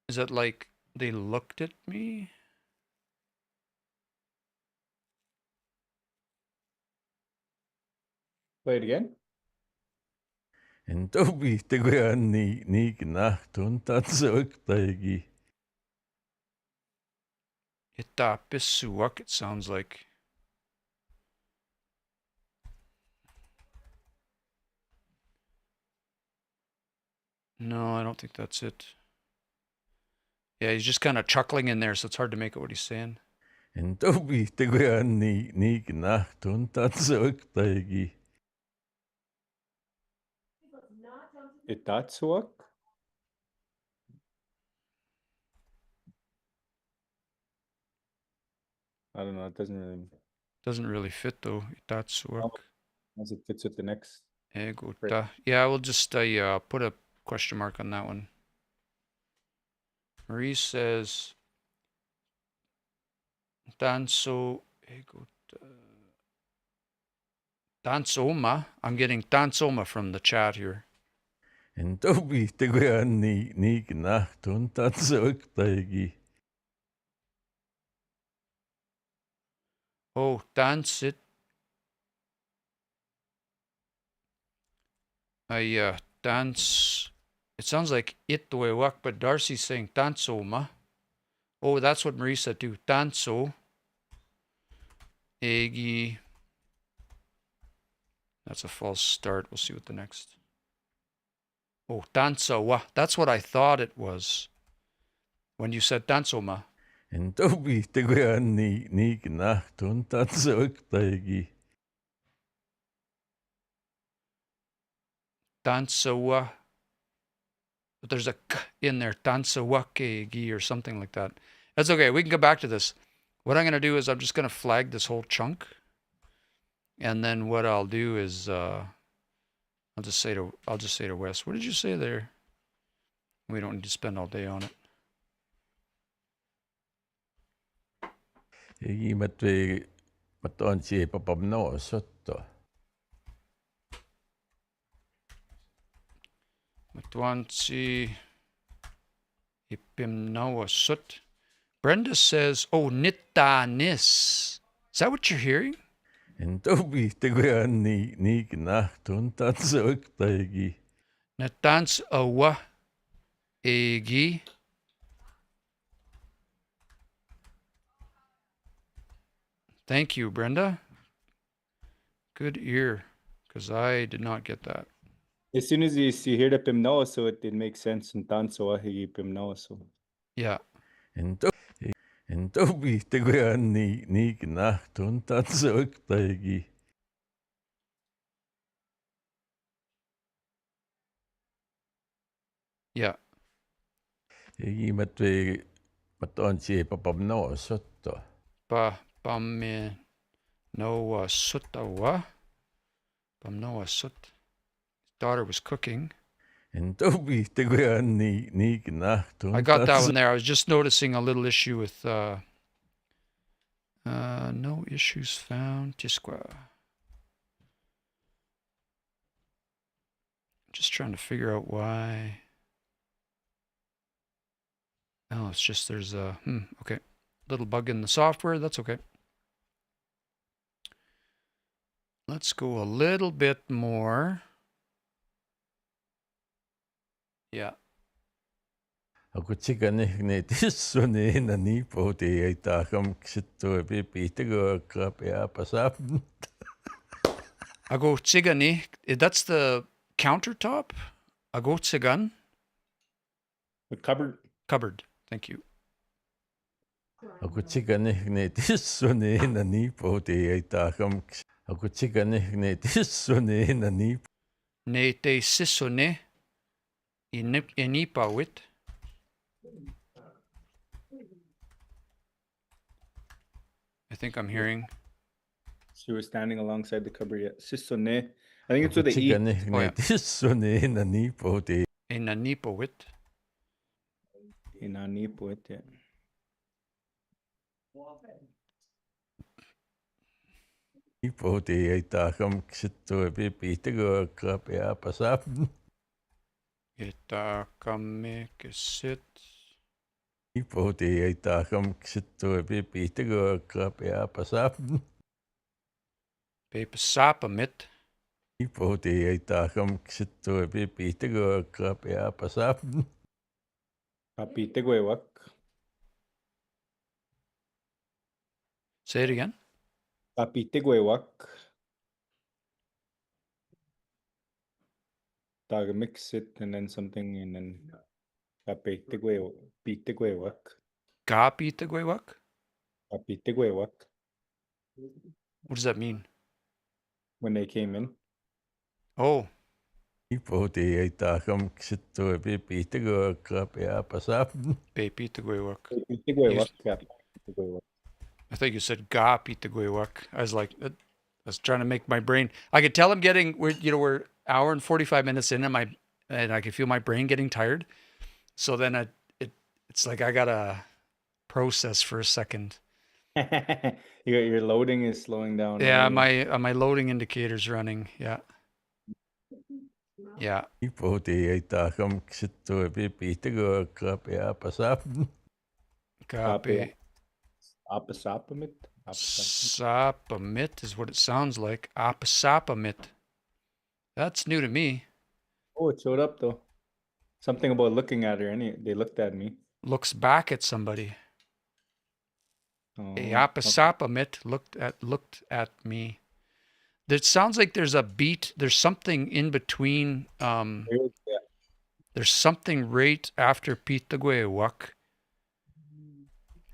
Is that like they looked at me? Play it again. En tobi te goe ni nachtun tatsook taigi. Itapisuak, it sounds like. No, I don't think that's it. Yeah, he's just kind of chuckling in there, so it's hard to make out what he's saying. En tobi te goe ni nachtun tatsook taigi. Itatsuak? I don't know. It Doesn't really fit though. Itatsuak. unless it fits with the next. Egota. Yeah, we'll just put a question mark on that one. Marie says Tanso Egota. Tansoma. I'm getting Tansoma from the chat here. En tobi te goe ni nachtun tatsook taigi. Oh, Tansit. I dance. It sounds like Itwewak, but Darcy's saying Tansoma. Oh, that's what Marie said too. Tanso. Egi. That's a false start. We'll see what the next. Oh, Tansawa. That's what I thought it was. when you said tansoma. En tobi te koe ni kina tun tanso iktaigi. Tansawa. But there's a k in there. Tansawakegi or something like that. That's okay. We can go back to this. What I'm going to do is I'm just going to flag this whole chunk. And then what I'll do is I'll just say to Wes, what did you say there? We don't need to spend all day on it. Igi matwe maton si papam no sotto. Matwansi ipimnawa sut. Brenda says, oh, nitanis. Is that what you're hearing? En tobi te koe ni kina tun tanso iktaigi. Natans awa egi. Thank you, Brenda. Good ear, because I did not get that. As soon as you hear the pimnao, so it makes sense. And tanso ahi pimnao, so. Yeah. En tobi te koe ni kina tun tanso iktaigi. Yeah. Igi matwe maton si papam no sotto. Pamme noa sutawa. Pamnoa sut. Daughter was cooking. En tobi te koe ni kina tun I got that one there. I was just noticing a little issue with no issues found. Just trying to figure out why. Oh, it's just there's a okay. Little bug in the software. That's okay. Let's go a little bit more. Yeah. Ako tika ne tiso ne na ni po te ai ta kam kisito e pepe te go ka pe a pasap. Ago Tsigani. That's the countertop. Ago Tsigan. The cupboard. Cupboard. Thank you. Ako tika ne tiso ne na ni po te ai ta kam. Ako tika ne tiso ne na ni. Ne te sisone. Inipawit. I think I'm hearing. She was standing alongside the cupboard. Yeah. Sisone. I think it's with the E. Ne tiso ne na ni po te. Inanipawit. Inanipo it, yeah. Po te ai ta kam kisito e pepe te go ka pe a pasap. Ita kame kisit. Po te ai ta kam kisito e pepe te go ka pe a pasap. Pepasapamit. Po te ai ta kam kisito e pepe te go ka pe a pasap. Kapite guewak. Say it again. Kapite guewak. Taga mix it and then something and then kapite guewak. Kapita guewak? Kapite guewak. What does that mean? When they came in. Oh. Po te ai ta kam kisito e pepe te go ka pe a pasap. Pepita guewak. Kapite guewak. Kapite guewak. I think you said Gapita guewak. I was like, I was trying to make my brain. I could tell I'm getting. We're hour and 45 minutes in, and I can feel my brain getting tired. So then it's like I gotta process for a second. Your loading is slowing down. Yeah, my loading indicator's running. Yeah. Yeah. Po te ai ta kam kisito e pepe te go ka pe a pasap. Gape. Apasapamit? Sapamit is what it sounds like. Apasapamit. That's new to me. Oh, it showed up though. Something about looking at her. They looked at me. Looks back at somebody. Oh, Apasapamit looked at me. It sounds like there's a beat. There's something in between. yeah. There's something right after Pitagwewak.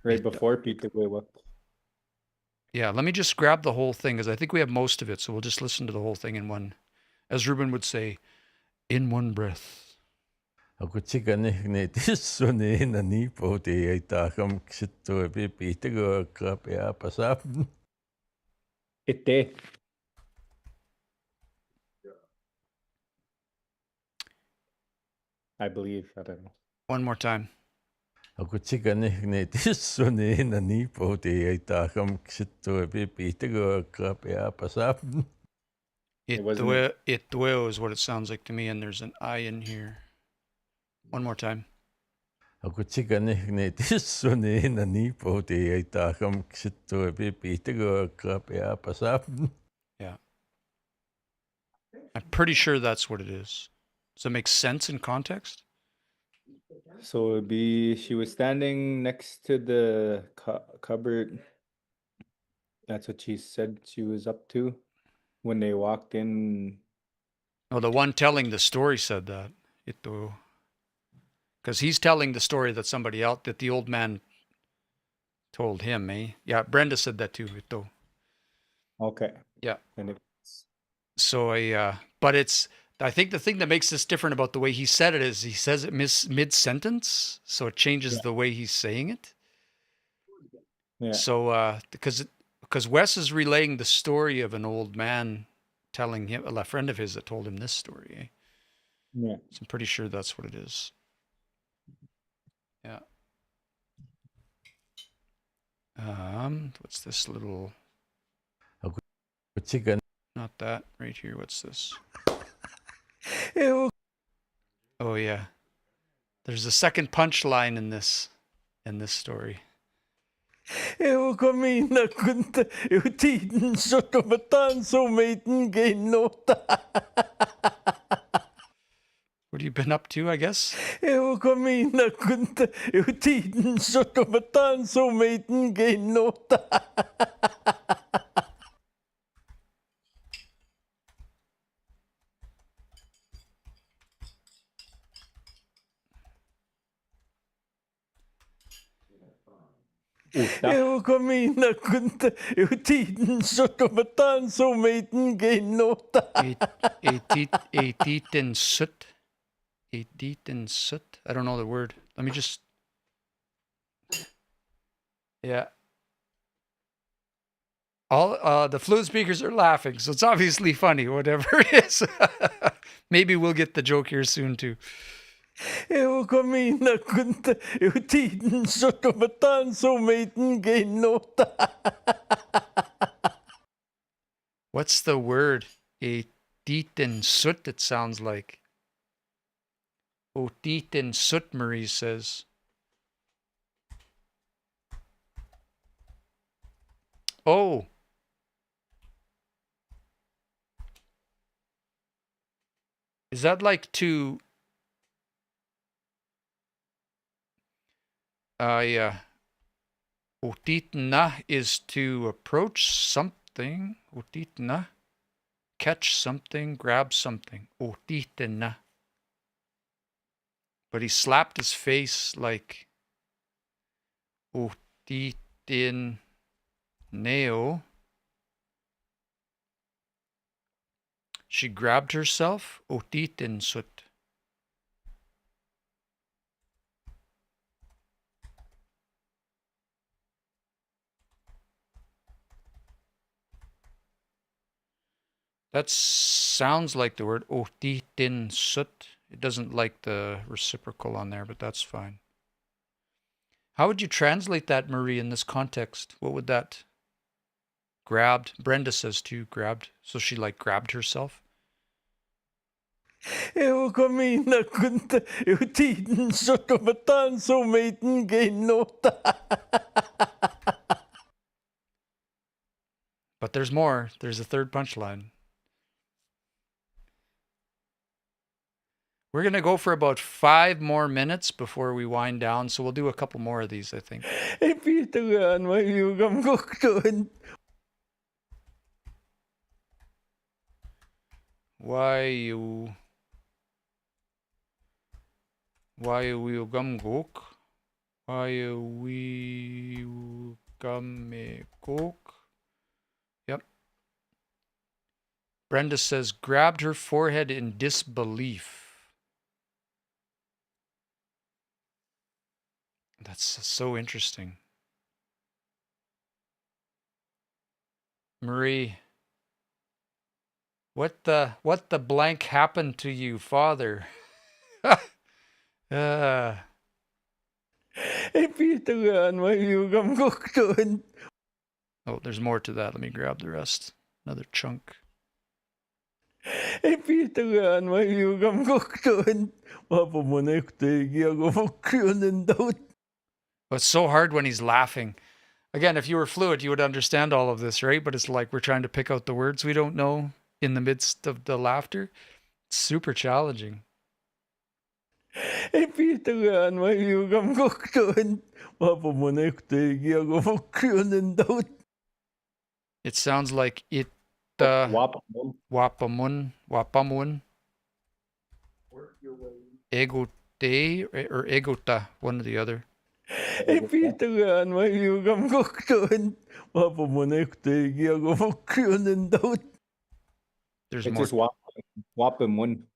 Right before Peter Wiwak. Yeah, let me just grab the whole thing because I think we have most of it. So we'll just listen to the whole thing in one, as Ruben would say, in one breath. Ako chikanehne tissone na ni po te ay takam ksito e pipite go kapea pasap. Ite. I believe. I don't know. One more time. Ako chikanehne tissone na ni po te ay takam ksito e pipite go kapea pasap. Itweo is what it sounds like to me, and there's an I in here. One more time. Ako chikanehne tissone na ni po te ay takam ksito e pipite go kapea pasap. Yeah. I'm pretty sure that's what it is. Does that make sense in context? So it'd be she was standing next to the cupboard. That's what she said she was up to when they walked in. Oh, the one telling the story said that. Because he's telling the story that somebody else, that the old man told him, eh? Yeah, Brenda said that too. Ito. Okay. Yeah. And So I think the thing that makes this different about the way he said it is he says it mid-sentence, so it changes the way he's saying it. Yeah. So because Wes is relaying the story of an old man telling him, a friend of his that told him this story. Eh? Yeah. So I'm pretty sure that's what it is. Yeah. What's this little? Chicken. Not that right here. What's this? Ew. Oh yeah. There's a second punchline in this story. Eu kamina kunta eu tiden så tomatan så meiten genota. What have you been up to, I guess? Eu kamina kunta eu tiden så tomatan så meiten genota. Eu kamina kunta eu tiden så tomatan så meiten genota. Etiten sut. Etiten sut. I don't know the word. Let me just. Yeah. All the fluent speakers are laughing, so it's obviously funny, whatever it is. Maybe we'll get the joke here soon too. Eu kamina kunta eu tiden så tomatan så meiten genota. What's the word? Etiten sut, it sounds like. Otiten sut, Marie says. Oh. Is that like to... yeah. Otitna is to approach something. Otitna. Catch something, grab something. Otitna. But he slapped his face like Otitin Neo. She grabbed herself. Otitin sut. That sounds like the word otitin sut. It doesn't like the reciprocal on there, but that's fine. How would you translate that, Marie, in this context? What would that... Grabbed. Brenda says too, grabbed. So she like grabbed herself. Eu kamina kunta eu tiden så tomatan så meiten genota. But there's more. There's a third punchline. We're going to go for about 5 more minutes before we wind down, so we'll do a couple more of these, I think. E pitugan mayugam guktuan. Why you gum gok? Why we Gamegok. Yep. Brenda says, grabbed her forehead in disbelief. That's so interesting. Marie, what the blank happened to you, father? Oh, there's more to that. Let me grab the rest. Another chunk. It's so hard when he's laughing. Again, if you were fluent, you would understand all of this, right? But it's like we're trying to pick out the words we don't know in the midst of the laughter. It's super challenging. It sounds like it wapamun, ego te or egota, one or the other. There's It's more. just wapamun.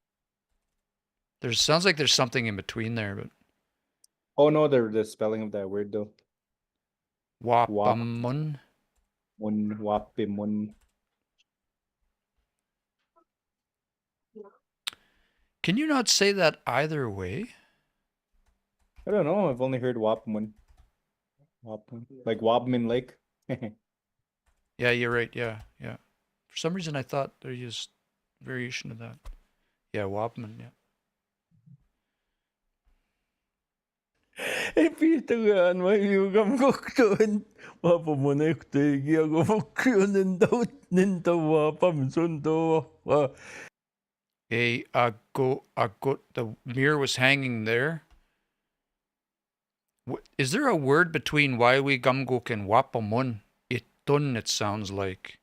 Sounds like there's something in between there, but Oh no, the spelling of that word though. wapamun. Wapimun. Can you not say that either way? I don't know. I've only heard wapamun. Like Wabman Lake. Yeah, you're right. Yeah. For some reason, I thought there was variation of that. Yeah, Wapman. Yeah. The mirror was hanging there. Is there a word between Waiwi Gamguk and Wapamun? Itun, it sounds like.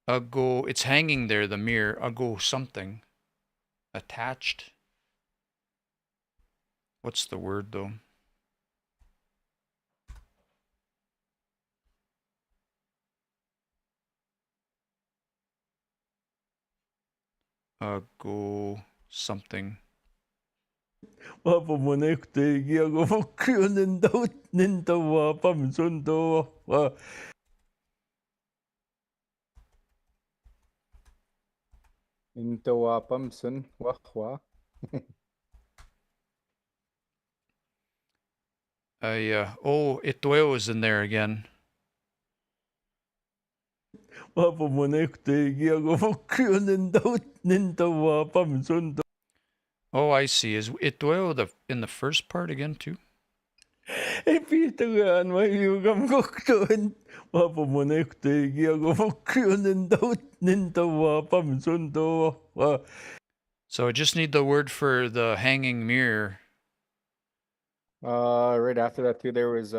Ago, it's hanging there, the mirror. Ago something. Attached. What's the word though? Ago something. Into wapam sun wahwa. Itoyo is in there again. Oh, I see. Is Itoyo in the first part again too? So I just need the word for the hanging mirror. Right after that too, there was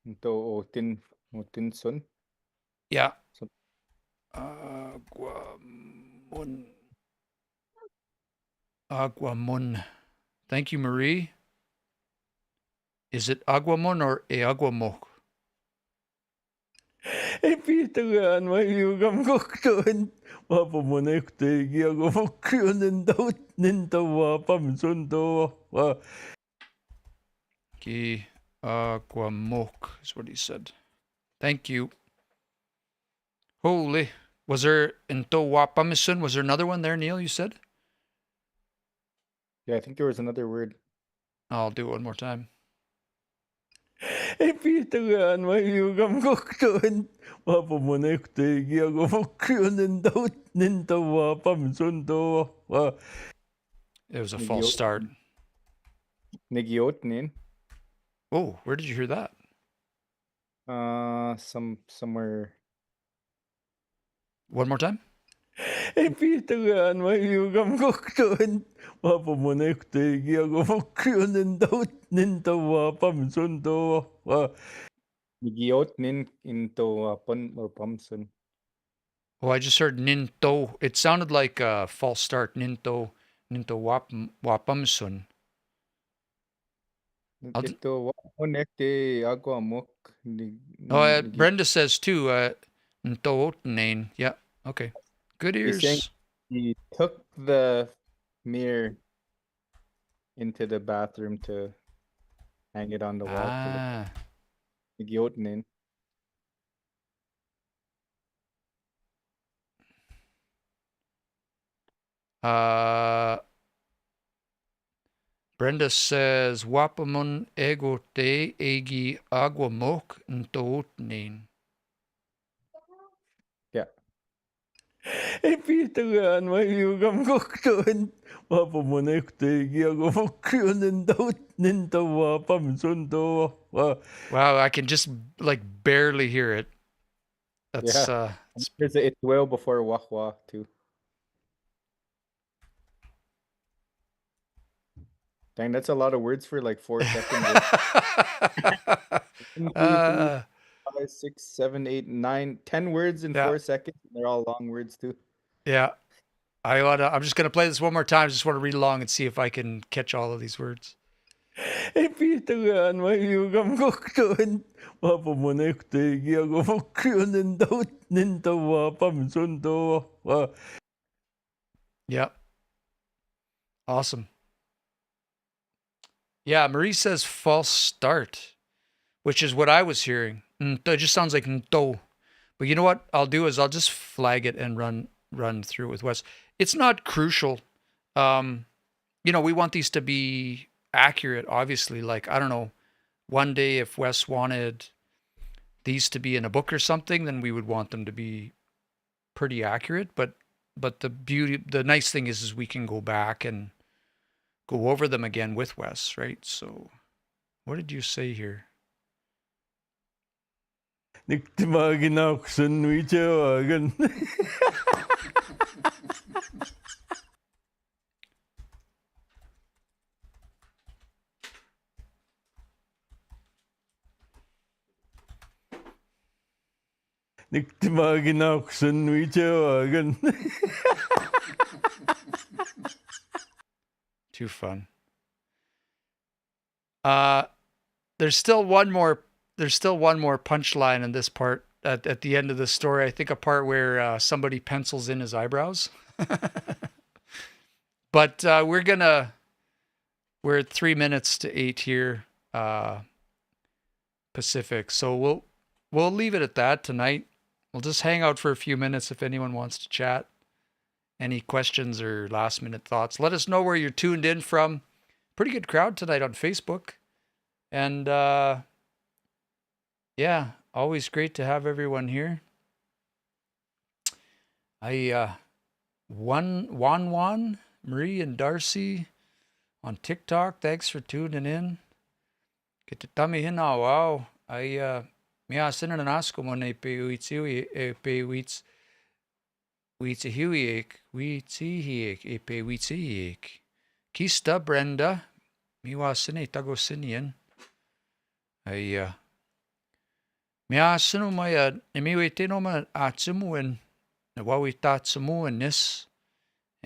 into otin sun. Yeah. So, Aguamun. Thank you, Marie. Is it Aguamun or Eaguamok? Ki Aguamok is what he said. Thank you. Holy. Was there Into Wapamisun? Was there another one there, Neil, you said? yeah, I think there was another word. I'll do it one more time. It was a false start. Nigiotnin. Oh, where did you hear that? Somewhere. One more time? Epitagaan mayugam koktoen wapamonektegia gomokyonen daut nintawapam sundo Giot nin into pun or pumson. Oh, I just heard Ninto. It sounded like a false start. Ninto Wapamsun. Ito connecte agua mok nigi. Brenda says too, Nto Otnain. Yeah, okay. Good He's saying ears. he took the mirror into the bathroom to hang it on the wall to look Ah. giot nin. Brenda says, Wapamon ego te egi aguamok Nto Otnain. Yeah. Epitagaan mayugam koktoen wapamonektegia gomokyonen daut nintawapam sundo Wow, I can just like barely hear it. That's Yeah. It's well before wahwa too. Dang, that's a lot of words for like 4 seconds. 1, 2, 3, 5, 6, 7, 8, 9, 10 words in Yeah. 4 seconds. They're all long words too. Yeah. I'm just gonna play this one more time. Just want to read along and see if I can catch all of these words. Epitagaan mayugam koktoen wapamonektegia gomokyonen daut nintawapam sundo Yeah. Awesome. Yeah, Marie says false start, which is what I was hearing. It just sounds like nto. But you know what I'll do is I'll just flag it and run through with Wes. It's not crucial. We want these to be accurate, obviously. Like, I don't know, one day if Wes wanted these to be in a book or something, then we would want them to be pretty accurate. But the nice thing is we can go back and go over them again with Wes, right? So, what did you say here? Niktimagin ako sa nwichawagan. Niktimagin ako sa nwichawagan. Too fun. There's still one more punchline in this part at the end of the story. I think a part where somebody pencils in his eyebrows. But we're at 3 minutes to 8 here, Pacific. So we'll leave it at that tonight. We'll just hang out for a few minutes if anyone wants to chat. Any questions or last minute thoughts? Let us know where you're tuned in from. Pretty good crowd tonight on Facebook. And yeah, always great to have everyone here. Juan, Marie, and Darcy on TikTok. Thanks for tuning in. Kitami hina wow. Mia sinanasko mo na pe wits hiwiek e pe witsihiek. Kista Brenda. Miwa sine tago sinian. Mia sinu maya nemiwe tino ma atsimuen. Nawawi tatsimuen nis.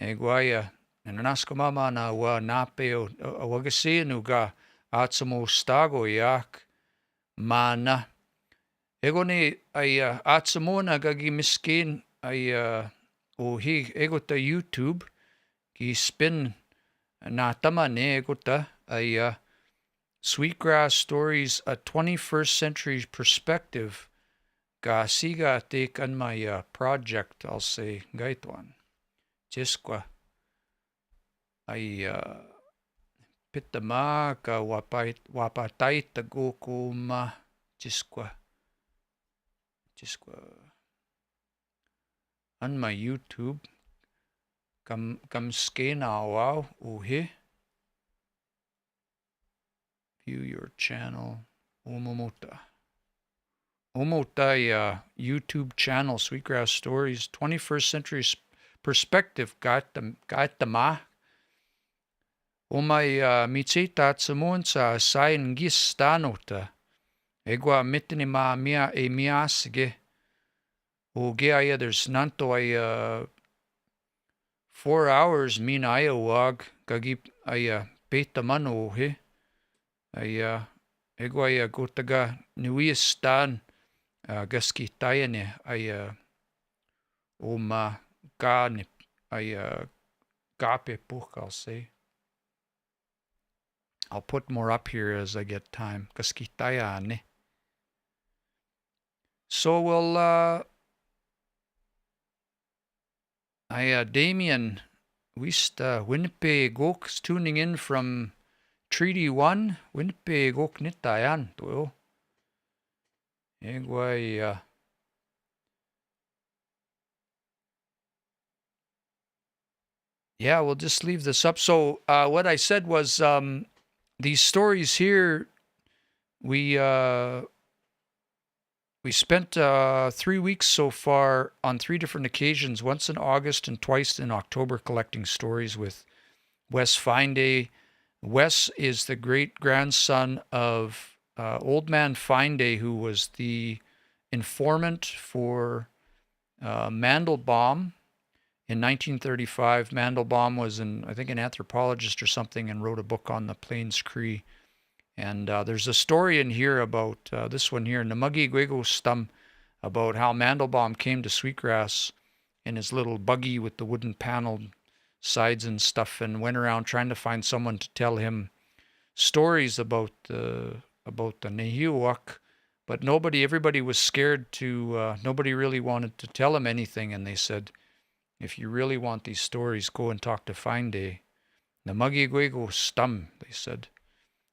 Guaya. Nanasko mama na wa napeo awagasi nuga atsimo stago yak mana. Ego ni ay atsimo na gagi miskin ay ego ta YouTube ki spin na tama ne ego ta ay Sweetgrass Stories, a 21st Century Perspective. Ga siga take on my project, I'll say, gaituan. Jiskwa. Ay pitama ka wapatay tagukuma. Jiskwa. On my YouTube. Kam skena wow uhi. View your channel. Omomota. YouTube channel, Sweetgrass Stories, 21st Century perspective gaitama. Omai mitsita tsamonsa sain gis stanota. Egwa mitini ma mia e miasge. O geaya there's nanto 4 hours min ayawag gagip ay beta mano he. Ay egwa gotaga nuistan gaski tayane ay oma ganip ay gape puch, I'll say. I'll put more up here as I get time. Gaski tayane. So we'll Damien Wist Winnipeg Oaks tuning in from Treaty 1, Winnipeg Oak Nitayan to Egway yeah, we'll just leave this up. So what I said was these stories here, we spent 3 weeks so far on 3 different occasions, once in August and twice in October, collecting stories with Wes Finday. Wes is the great-grandson of Old Man Finday, who was the informant for Mandelbaum in 1935. Mandelbaum was, I think, an anthropologist or something, and wrote a book on the Plains Cree. And there's a story in here about this one here, Namagi Gwego Stum, about how Mandelbaum came to Sweetgrass in his little buggy with the wooden paneled sides and stuff, and went around trying to find someone to tell him stories about the Nehiuwak, but everybody was scared to, nobody really wanted to tell him anything, and they said, if you really want these stories, go and talk to Finday. Namagi Gwego Stum, they said.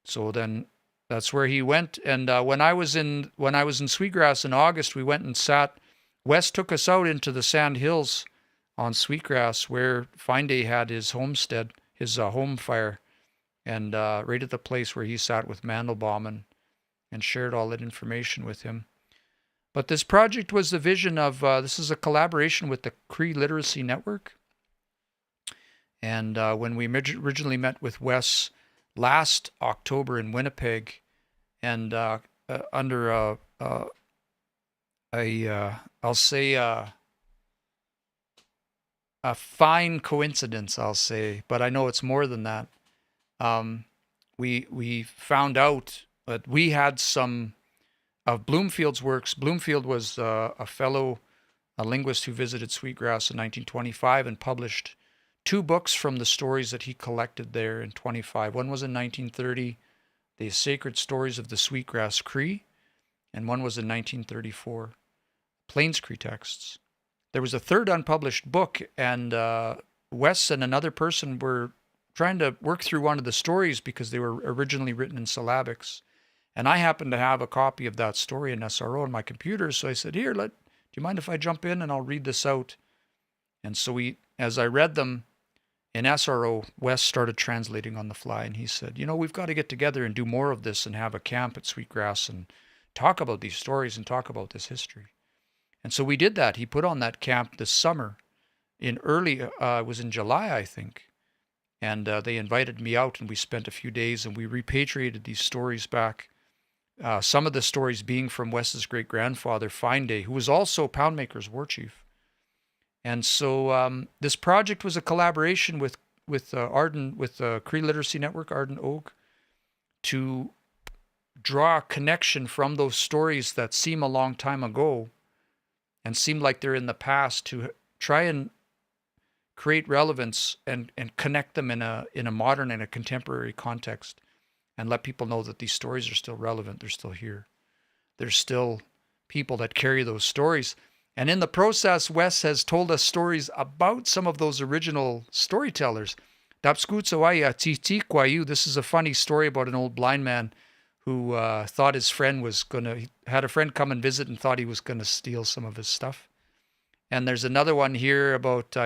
So then that's where he went. And when I was in Sweetgrass in August, we went and sat. Wes took us out into the Sand Hills on Sweetgrass, where Finday had his homestead, his home fire, and right at the place where he sat with Mandelbaum and shared all that information with him. But this project was the vision of, this is a collaboration with the Cree Literacy Network. And when we originally met with Wes last October in Winnipeg, and under I'll say a fine coincidence, I'll say, but I know it's more than that. We found out that we had some of Bloomfield's works. Bloomfield was a linguist who visited Sweetgrass in 1925 and published 2 books from the stories that he collected there in 25. One was in 1930, The Sacred Stories of the Sweetgrass Cree, and one was in 1934, Plains Cree Texts. There was a third unpublished book, and Wes and another person were trying to work through one of the stories because they were originally written in syllabics. And I happened to have a copy of that story in SRO on my computer, so I said, here, do you mind if I jump in and I'll read this out? And so as I read them in SRO, Wes started translating on the fly, and he said, we've got to get together and do more of this and have a camp at Sweetgrass and talk about these stories and talk about this history. And so we did that. He put on that camp this summer it was in July, I think. And they invited me out, and we spent a few days, and we repatriated these stories back. Some of the stories being from Wes's great-grandfather, Finday, who was also Poundmaker's war chief. And so this project was a collaboration with Arden, with the Cree Literacy Network, Arden Oak, to draw a connection from those stories that seem a long time ago and seem like they're in the past, to try and create relevance and connect them in a modern and a contemporary context, and let people know that these stories are still relevant. They're still here. There's still people that carry those stories. And in the process, Wes has told us stories about some of those original storytellers. This is a funny story about an old blind man who thought his friend had a friend come and visit and thought he was going to steal some of his stuff. And there's another one here about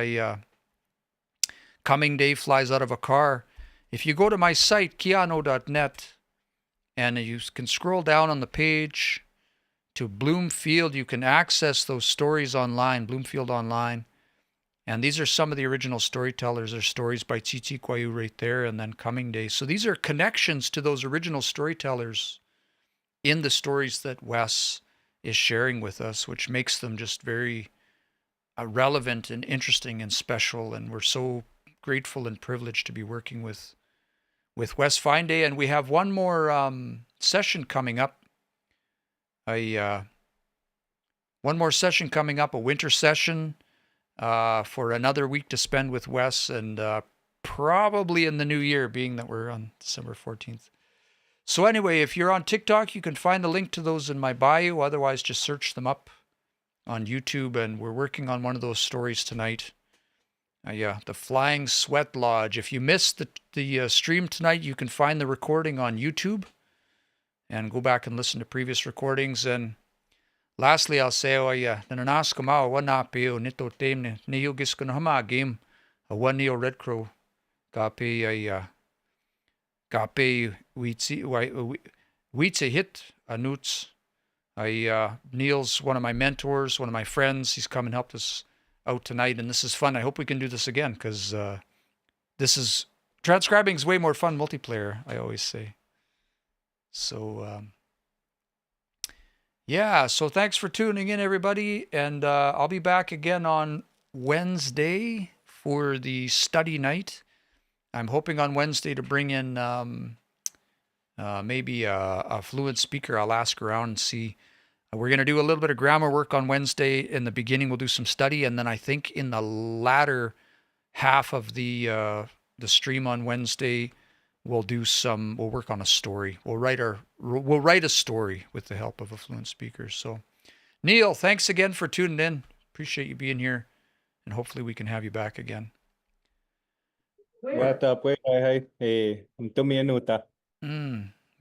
coming day flies out of a car. If you go to my site, kiano.net, and you can scroll down on the page to Bloomfield, you can access those stories online, Bloomfield Online. And these are some of the original storytellers. There's stories by Chichi Kwayu right there, and then Coming Day. So these are connections to those original storytellers in the stories that Wes is sharing with us, which makes them just very relevant and interesting and special. And we're so grateful and privileged to be working with Wes Fine Day. And we have one more session coming up. One more session coming up, a winter session for another week to spend with Wes, and probably in the new year, being that we're on December 14th. So anyway, if you're on TikTok, you can find the link to those in my bio. Otherwise, just search them up on YouTube, and we're working on one of those stories tonight. The Flying Sweatlodge. If you missed the stream tonight, you can find the recording on YouTube and go back and listen to previous recordings. And lastly, I'll say, nananas ko mao wana peo nito tem ne yogis ko hama game a one Neil Redcrow gape witse hit anuts. Neil's one of my mentors, one of my friends. He's come and helped us out tonight, and this is fun. I hope we can do this again, because transcribing is way more fun multiplayer, I always say. So so thanks for tuning in, everybody, and I'll be back again on Wednesday for the study night. I'm hoping on Wednesday to bring in maybe a fluent speaker. I'll ask around and see. We're going to do a little bit of grammar work on Wednesday. In the beginning, we'll do some study, and then I think in the latter half of the stream on Wednesday, we'll work on a story. We'll write a story with the help of a fluent speaker. So, Neil, thanks again for tuning in. Appreciate you being here, and hopefully we can have you back again.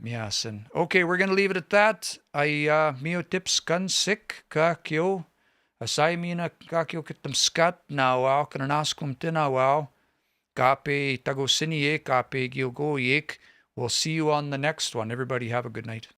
Yes, and okay, we're gonna leave it at that. Mio tips kan sik ka kyo. Asai mina ka kyo kitam skat now kananaskum tinawao. Kape tagosinie kape gilgo yek. We'll see you on the next one. Everybody have a good night.